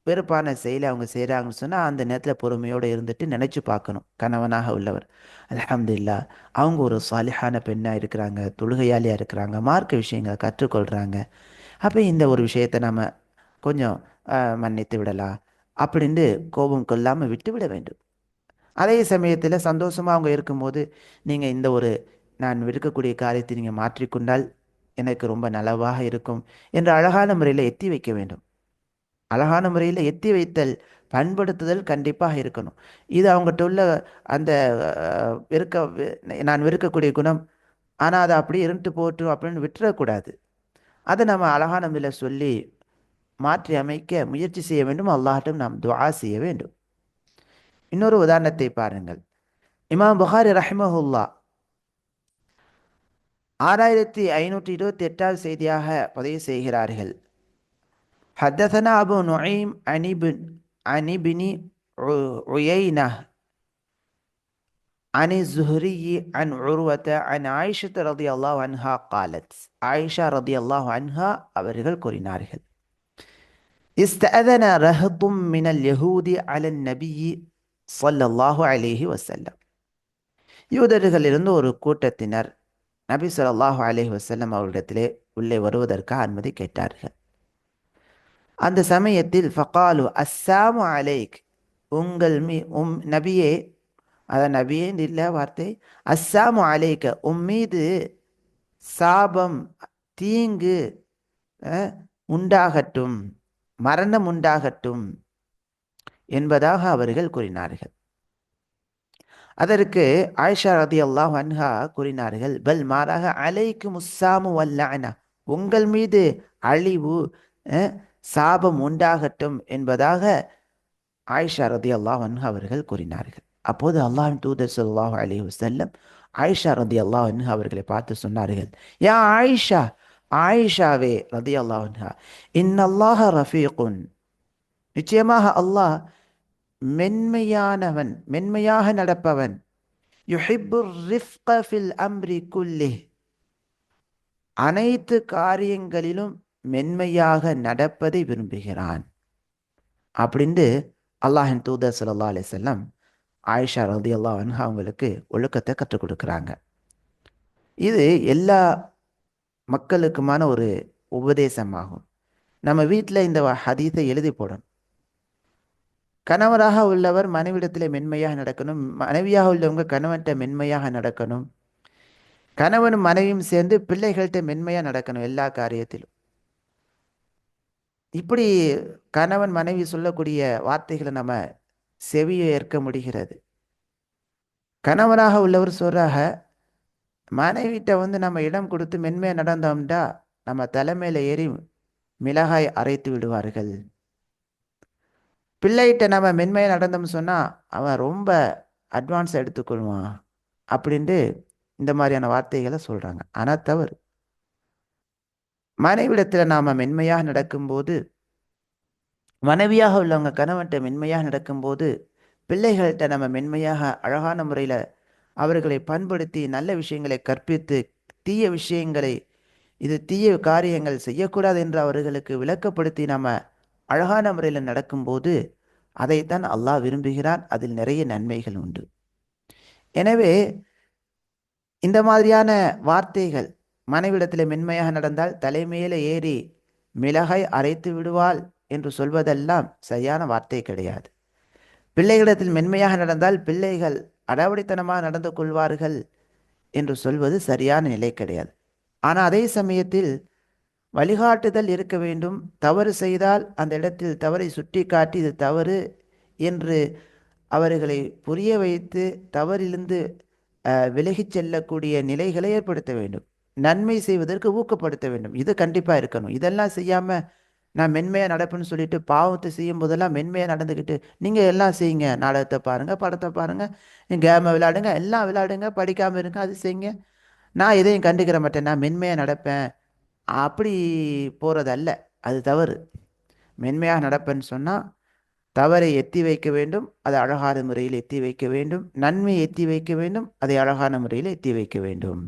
வெறுப்பான செயலை அவங்க செய்கிறாங்கன்னு சொன்னால், அந்த நேரத்தில் பொறுமையோடு இருந்துட்டு நினச்சி பார்க்கணும். கணவனாக உள்ளவர், அல்ஹம்துலில்லாஹ், அவங்க ஒரு சாலிஹான பெண்ணாக இருக்கிறாங்க, தொழுகையாளியாக இருக்கிறாங்க, மார்க்க விஷயங்களை கற்றுக்கொள்கிறாங்க, அப்போ இந்த ஒரு விஷயத்தை நம்ம கொஞ்சம் மன்னித்து விடலாம் அப்படின்ட்டு கோபம் கொள்ளாமல் விட்டு விட வேண்டும். அதே சமயத்தில் சந்தோஷமாக அவங்க இருக்கும்போது, நீங்கள் இந்த ஒரு நான் இருக்கக்கூடிய காரியத்தை நீங்கள் மாற்றிக்கொண்டால் எனக்கு ரொம்ப நலவாக இருக்கும் என்று அழகான முறையில் எத்தி வைக்க வேண்டும். அழகான முறையில் எத்தி வைத்தல், பண்படுத்துதல் கண்டிப்பாக இருக்கணும். இது அவங்ககிட்ட உள்ள அந்த நான் வெறுக்கக்கூடிய குணம், ஆனால் அதை அப்படி இருந்துட்டு போட்டும் அப்படின்னு விட்டுறக்கூடாது. அதை நம்ம அழகான முறையில் சொல்லி மாற்றி அமைக்க முயற்சி செய்ய வேண்டும். அல்லாஹ்விடம் நாம் துஆ செய்ய வேண்டும். இன்னொரு உதாரணத்தை பாருங்கள். இமாம் புகாரி ரஹிமஹுல்லா 6528 செய்தியாக பதிவு செய்கிறார்கள். ஹத்தஸனா அபு நுஈம் அன் இப்னி உயைனா عن الزهري عن عروة عن عائشة رضي الله عنها قالت, ஆயிஷா رضي الله عنها அவர்கள் கூறினார்கள், استأذن رهط من اليهود على النبي صلى الله عليه وسلم, யூதர்களிலிருந்து ஒரு கூட்டத்தினர் நபி ஸல்லல்லாஹு அலைஹி வஸல்லம் அவர்களிடத்திலே உள்ளே வருவதற்கு அனுமதி கேட்டார்கள். அந்த சமயத்தில் ஃபகாலு அஸ்ஸாமு அலைக், உங்கள் நபியே, அதான் நபியே இல்லை வார்த்தை, அஸ்ஸாமு அலைக்க, மீது சாபம், தீங்கு உண்டாகட்டும், மரணம் உண்டாகட்டும் என்பதாக அவர்கள் கூறினார்கள். அதற்கு ஆயிஷா ரலியல்லாஹு அன்ஹா கூறினார்கள், பல் மாறாக, அலைக்கும் உஸ்ஸாமு வல்லஅனா, உங்கள் மீது அழிவு, சாபம் உண்டாகட்டும் என்பதாக ஆயிஷா ரலியல்லாஹு அன்ஹா அவர்கள் கூறினார்கள். அப்போது அல்லாஹ்வின் தூதர் ஸல்லல்லாஹு அலைஹி வஸல்லம் ஆயிஷா ரலியல்லாஹு அன்ஹா அவர்களை பார்த்து சொன்னார்கள், யா ஆயிஷா, ஆயிஷாவே ரலியல்லாஹு அன்ஹா, இன்னல்லாஹ ரஃபீகுன், நிச்சயமாக அல்லாஹ் மென்மையானவன், மென்மையாக நடப்பவன், யுஹிப்பு ரிஃப்க ஃபில் அம்ரி குல்லிஹ், அனைத்து காரியங்களிலும் மென்மையாக நடப்பதை விரும்புகிறான். அப்படின்ட்டு அல்லாஹின் தூதர் ஸல்லல்லாஹு அலைஹி வஸல்லம் ஆயிஷா ரலியல்லாஹு அன்ஹா அவங்களுக்கு ஒழுக்கத்தை கற்றுக் கொடுக்குறாங்க. இது எல்லா மக்களுக்குமான ஒரு உபதேசமாகும். நம்ம வீட்டில் இந்த ஹதீஸை எழுதி போடணும். கணவராக உள்ளவர் மனைவிடத்திலே மென்மையாக நடக்கணும். மனைவியாக உள்ளவங்க கணவன்கிட்ட மென்மையாக நடக்கணும். கணவனும் மனைவியும் சேர்ந்து பிள்ளைகள்கிட்ட மென்மையாக நடக்கணும் எல்லா காரியத்திலும். இப்படி கணவன் மனைவி சொல்லக்கூடிய வார்த்தைகளை நம்ம செவியை ஏற்க முடிகிறது. கணவனாக உள்ளவர் சொல்றாக, மனைவிட்ட நம்ம இடம் கொடுத்து மென்மையாக நடந்தோம்டா நம்ம தலைமையில் ஏறி மிளகாய் அரைத்து விடுவார்கள். பிள்ளைகிட்ட நம்ம மென்மையாக நடந்தோம்னு சொன்னால் அவன் ரொம்ப அட்வான்ஸ் எடுத்துக்கொள்வான் அப்படின்ட்டு இந்த மாதிரியான வார்த்தைகளை சொல்கிறாங்க. ஆனால் தவறு. மனைவிடத்தில் நாம் மென்மையாக நடக்கும்போது, மனைவியாக உள்ளவங்க கணவன்கிட்ட மென்மையாக நடக்கும்போது, பிள்ளைகள்கிட்ட நம்ம மென்மையாக அழகான முறையில் அவர்களை பண்படுத்தி நல்ல விஷயங்களை கற்பித்து, தீய விஷயங்களை இது தீய காரியங்கள் செய்யக்கூடாது என்று அவர்களுக்கு விளக்கப்படுத்தி நாம் அழகான முறையில் நடக்கும்போது அதைத்தான் அல்லாஹ் விரும்புகிறான். அதில் நிறைய நன்மைகள் உண்டு. எனவே இந்த மாதிரியான வார்த்தைகள், மனைவிடத்தில் மென்மையாக நடந்தால் தலைமையில ஏறி மிளகாய் அரைத்து விடுவாள் என்று சொல்வதெல்லாம் சரியான வார்த்தை கிடையாது. பிள்ளைகளிடத்தில் மென்மையாக நடந்தால் பிள்ளைகள் அடாவடித்தனமாக நடந்து கொள்வார்கள் என்று சொல்வது சரியான நிலை கிடையாது. ஆனால் அதே சமயத்தில் வழிகாட்டுதல் இருக்க வேண்டும். தவறு செய்தால் அந்த இடத்தில் தவறை சுட்டி காட்டி இது தவறு என்று அவர்களை புரிய வைத்து தவறிலிருந்து விலகிச் செல்லக்கூடிய நிலைகளை ஏற்படுத்த வேண்டும். நன்மை செய்வதற்கு ஊக்கப்படுத்த வேண்டும். இது கண்டிப்பாக இருக்கணும். இதெல்லாம் செய்யாமல் நான் மென்மையாக நடப்பேன்னு சொல்லிட்டு பாவத்தை செய்யும் போதெல்லாம் மென்மையாக நடந்துக்கிட்டு நீங்கள் எல்லாம் செய்யுங்க, நாடகத்தை பாருங்கள், படத்தை பாருங்கள், கேமை விளையாடுங்க, எல்லாம் விளையாடுங்க, படிக்காமல் இருங்க, அது செய்யுங்க, நான் எதையும் கண்டுக்கிற மாட்டேன், நான் மென்மையாக நடப்பேன், அப்படி போகிறதல்ல. அது தவறு. மென்மையாக நடப்பேன்னு சொன்னால் தவறை எத்தி வைக்க வேண்டும், அதை அழகான முறையில் எத்தி வைக்க வேண்டும். நன்மையை எத்தி வைக்க வேண்டும், அதை அழகான முறையில் எத்தி வைக்க வேண்டும்.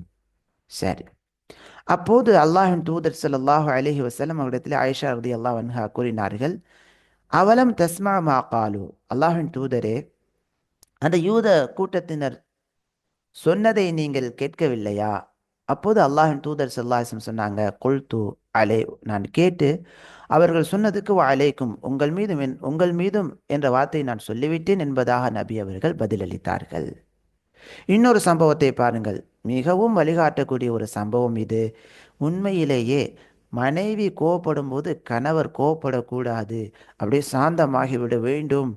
சரி, அப்போது அல்லாஹின் தூதர் ஸல்லல்லாஹு அலைஹி வஸல்லம் அவரிடத்தில் ஆயிஷா ரலியல்லாஹு அன்ஹா கூறினார்கள், அவலம் தஸ்மா மா காலு, அல்லாஹின் தூதரே, அந்த யூத கூட்டத்தினர் சொன்னதை நீங்கள் கேட்கவில்லையா? அப்போது அல்லாஹின் தூதர் ஸல்லல்லாஹு அலைஹி வஸல்லம் சொன்னாங்க, குல்து அலே, நான் கேட்டு அவர்கள் சொன்னதுக்கு அலைக்கும், உங்கள் மீதும் என்ற வார்த்தையை நான் சொல்லிவிட்டேன் என்பதாக நபி அவர்கள் பதிலளித்தார்கள். இன்னொரு சம்பவத்தை பாருங்கள். மிகவும் வழிகாட்டக்கூடிய ஒரு சம்பவம் இது. உண்மையிலேயே மனைவி கோவப்படும் போது கணவர் கோவப்படக்கூடாது, அப்படியே சாந்தமாகிவிட வேண்டும்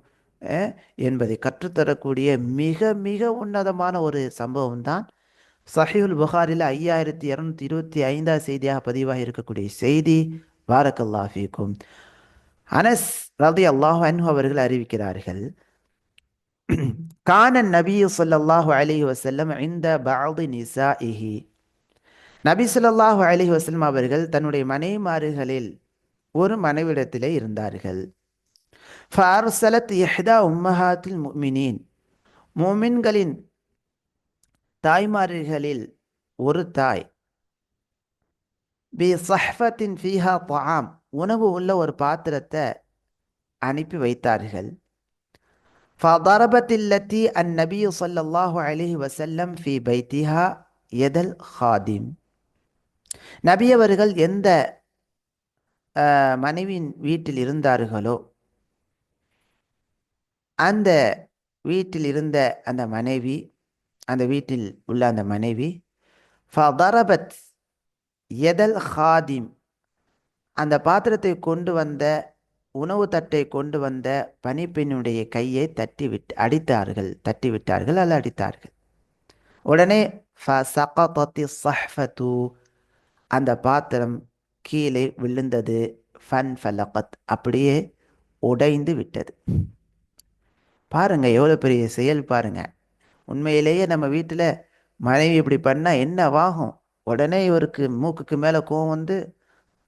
என்பதை கற்றுத்தரக்கூடிய மிக மிக உன்னதமான ஒரு சம்பவம் தான் சஹீஹுல் புகாரில் 5225 செய்தியாக பதிவாக இருக்கக்கூடிய செய்தி. பாரக்கல்லாஹு ஃபீக்கும். அனஸ் ரலியல்லாஹு அன்ஹு அவர்கள் அறிவிக்கிறார்கள், கான நபி ஸல்லல்லாஹு அலைஹி வஸல்லம் இன்த பஅதி நிசாஇஹி, நபி ஸல்லல்லாஹு அலைஹி வஸல்லம் அவர்கள் தன்னுடைய மனைவிமார்களில் ஒரு மனைவிடத்திலே இருந்தார்கள். ஃபஅர்ஸலத் இஹ்தா உம்மஹாத்தில் முஃமினீன், முஃமின்களின் தாய்மார்களில் ஒரு தாய், பி ஸஹ்ஃபத்தின் ஃபீஹா தஆம், உணவு உள்ள ஒரு பாத்திரத்தை அனுப்பி வைத்தார்கள். ஃபதரபத்தில்லத்தி அந்நபி ஸல்லல்லாஹு அலைஹி வஸல்லம் ஃபி பைத்திஹா யதல் ஹாதிம், நபி அவர்கள் எந்த மனைவியின் வீட்டில் இருந்தார்களோ அந்த வீட்டில் இருந்த அந்த மனைவி, அந்த வீட்டில் உள்ள அந்த மனைவி, ஃபதரபத் யதல் ஹாதிம், அந்த பாத்திரத்தை கொண்டு வந்த, உணவு தட்டை கொண்டு வந்த பணிப்பெண்ணுடைய கையை தட்டி விட்டார்கள் அல்ல அடித்தார்கள். உடனே ஃபஸகதத்தி ஸஹ்ஃபத்து, அந்த பாத்திரம் கீழே விழுந்தது. ஃபன்ஃபலகத், அப்படியே உடைந்து விட்டது. பாருங்க, எவ்வளோ பெரிய செயல் பாருங்க. உண்மையிலேயே நம்ம வீட்டில் மனைவி இப்படி பண்ணால் என்னவாகும்? உடனே இவருக்கு மூக்குக்கு மேலே கோவம் வந்து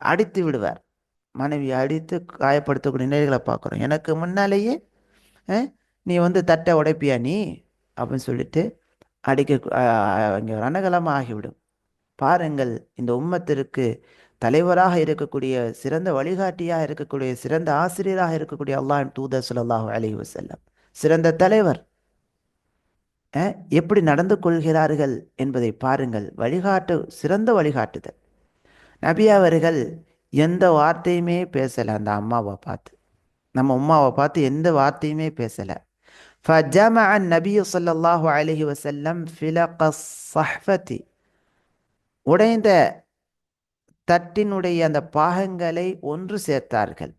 அடித்து விடுவார். மனைவி அடித்து காயப்படுத்தக்கூடிய நிலைகளை பார்க்குறோம். எனக்கு முன்னாலேயே நீ தட்டை உடைப்பியா நீ அப்படின்னு சொல்லிட்டு அடிக்க, இங்கே ரணகலமாக ஆகிவிடும். பாருங்கள், இந்த உம்மத்திற்கு தலைவராக இருக்கக்கூடிய, சிறந்த வழிகாட்டியாக இருக்கக்கூடிய, சிறந்த ஆசிரியராக இருக்கக்கூடிய அல்லாஹ்வின் தூதர் ஸல்லல்லாஹு அலைஹி வஸல்லம், சிறந்த தலைவர் எப்படி நடந்து கொள்கிறார்கள் என்பதை பாருங்கள். சிறந்த வழிகாட்டுதல். நபி அவர்கள் எந்த வார்த்தையுமே பேசலை அந்த அம்மாவை பார்த்து. நம்ம உம்மாவை பார்த்து எந்த வார்த்தையுமே பேசலை. فجمع النبي صلى الله عليه وسلم فلق الصحفة. உடைந்த தட்டினுடைய அந்த பாகங்களை ஒன்று சேர்த்தார்கள்.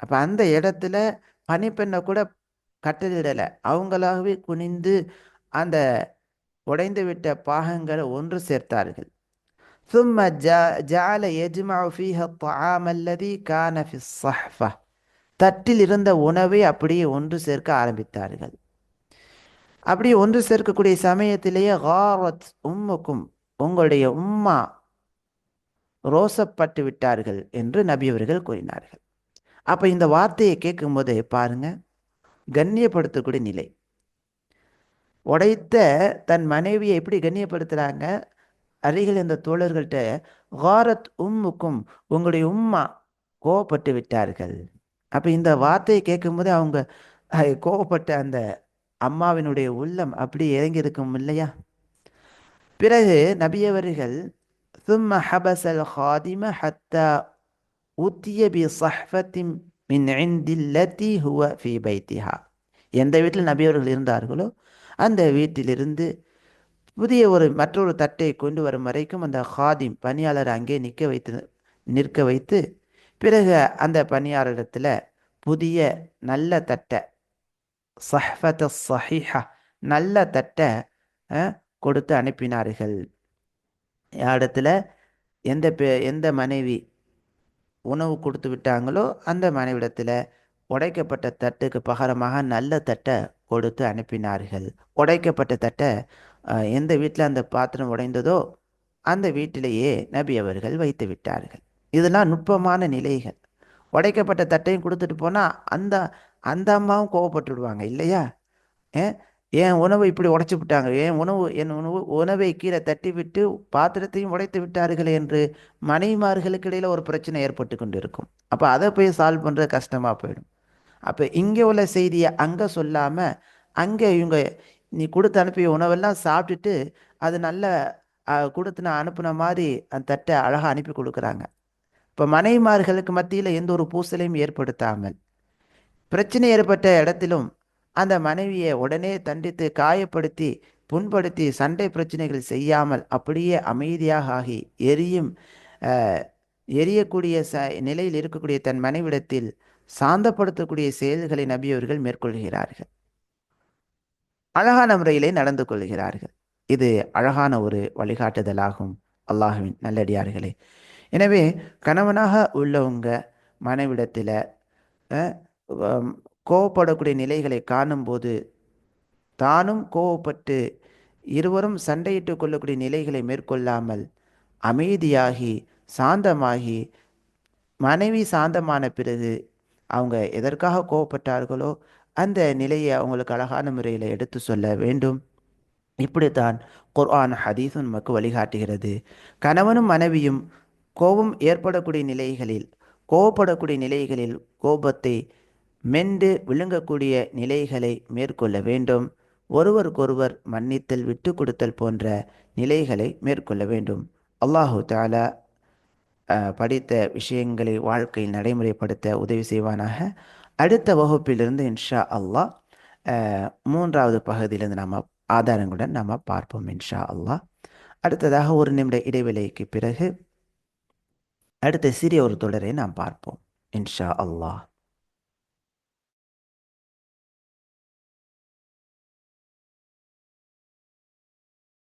அப்போ அந்த இடத்துல பணிப்பெண்ணை கூட கட்டளிடலை, அவங்களாகவே குனிந்து அந்த உடைந்து விட்ட பாகங்களை ஒன்று சேர்த்தார்கள். ثم جعل يجمع فيها الطعام الذي كان في الصحفة. தட்டில் இருந்த உணவை அப்படியே ஒன்று சேர்க்க ஆரம்பித்தார்கள். அப்படி ஒன்று சேர்க்கக்கூடிய சமயத்திலேயே காரத் உம்முக்கும், உங்களுடைய உம்மா ரோசப்பட்டு விட்டார்கள் என்று நபி அவர்கள் கூறினார்கள். அப்போ இந்த வார்த்தையை கேட்கும்போது பாருங்க, கண்ணியப்படுத்தக்கூடிய நிலை. உடைத்த தன் மனைவியை எப்படி கண்ணியப்படுத்துகிறாங்க. அருகில் இந்த தோழர்கள்ட்ட காரத் உம்முக்கும், உங்களுடைய உம்மா கோவப்பட்டு விட்டார்கள். அப்போ இந்த வார்த்தையை கேட்கும்போது அவங்க கோவப்பட்ட அந்த அம்மாவினுடைய உள்ளம் அப்படி இறங்கி இருக்கும் இல்லையா. பிறகு நபியவர்கள் ثم حبس الخادم حتى أتي بصحفة من عند التي هو في بيتها. எந்த வீட்டில் நபியவர்கள் இருந்தார்களோ அந்த வீட்டிலிருந்து புதிய மற்றொரு தட்டை கொண்டு வரும் வரைக்கும் அந்த ஹாதிம் பணியாளர் அங்கே நிற்க வைத்து பிறகு அந்த பணியாளரிடத்தில் புதிய நல்ல தட்டை, சஹ்ஃபத் ஸஹீஹா, நல்ல தட்டை கொடுத்து அனுப்பினார்கள். இடத்துல எந்த மனைவி உணவு கொடுத்து விட்டாங்களோ அந்த மனைவிடத்தில் உடைக்கப்பட்ட தட்டுக்கு பகரமாக நல்ல தட்டை கொடுத்து அனுப்பினார்கள். உடைக்கப்பட்ட தட்டை எந்த வீட்டில் அந்த பாத்திரம் உடைந்ததோ அந்த வீட்டிலேயே நபி அவர்கள் வைத்து விட்டார்கள். இதெல்லாம் நுட்பமான நிலைகள். உடைக்கப்பட்ட தட்டையும் கொடுத்துட்டு போனால் அந்த அந்த அம்மாவும் கோவப்பட்டு விடுவாங்க இல்லையா. என் உணவை இப்படி உடைச்சி விட்டாங்க, என் உணவை கீழே தட்டி விட்டு பாத்திரத்தையும் உடைத்து விட்டார்கள் என்று மனைவிமார்களுக்கு இடையில் ஒரு பிரச்சனை ஏற்பட்டு கொண்டு இருக்கும். அப்போ அதை போய் சால்வ் பண்ணுறது கஷ்டமாக போயிடும். அப்போ இங்கே உள்ள செய்தியை அங்கே சொல்லாமல் அங்கே இவங்க நீ கொடுத்து அனுப்பிய உணவெல்லாம் சாப்பிட்டுட்டு அது நல்ல கொடுத்து நான் அனுப்புன மாதிரி அந்த தட்டை அழகாக அனுப்பி கொடுக்குறாங்க. இப்போ மனைவிமார்களுக்கு மத்தியில் எந்த ஒரு பூசலையும் ஏற்படுத்தாமல், பிரச்சனை ஏற்பட்ட இடத்திலும் அந்த மனைவியை உடனே தண்டித்து காயப்படுத்தி புண்படுத்தி சண்டை பிரச்சனைகள் செய்யாமல் அப்படியே அமைதியாக ஆகி எரியக்கூடிய நிலையில் இருக்கக்கூடிய தன் மனைவிடத்தில் சாந்தப்படுத்தக்கூடிய செயல்களை நபி அவர்கள் மேற்கொள்கிறார்கள். அழகான முறையிலே நடந்து கொள்கிறார்கள். இது அழகான ஒரு வழிகாட்டுதலாகும் அல்லாஹ்வின் நல்லடியார்களே. எனவே கணவனாக உள்ளவங்க மனைவிடத்தில் கோவப்படக்கூடிய நிலைகளை காணும்போது தானும் கோவப்பட்டு இருவரும் சண்டையிட்டு கொள்ளக்கூடிய நிலைகளை மேற்கொள்ளாமல் அமைதியாகி சாந்தமாகி, மனைவி சாந்தமான பிறகு அவங்க எதற்காக கோவப்பட்டார்களோ அந்த நிலையை அவங்களுக்கு அழகான முறையில் எடுத்து சொல்ல வேண்டும். இப்படித்தான் குர்ஆன் ஹதீஸும் நமக்கு வழிகாட்டுகிறது. கணவனும் மனைவியும் கோவப்படக்கூடிய நிலைகளில் கோபத்தை மென்று விழுங்கக்கூடிய நிலைகளை மேற்கொள்ள வேண்டும். ஒருவருக்கொருவர் மன்னித்தல், விட்டு கொடுத்தல் போன்ற நிலைகளை மேற்கொள்ள வேண்டும். அல்லாஹு தஆலா படித்த விஷயங்களை வாழ்க்கையில் நடைமுறைப்படுத்த உதவி செய்வானாக. அடுத்த வகுப்பிலிருந்து இன்ஷா அல்லாஹ் மூன்றாவது பகுதியிலிருந்து நம்ம ஆதாரங்களுடன் நாம் பார்ப்போம் இன்ஷா அல்லாஹ். அடுத்ததாக ஒரு நிமிட இடைவேளைக்கு பிறகு அடுத்த சிறிய ஒரு தொடரை நாம் பார்ப்போம் இன்ஷா அல்லாஹ்.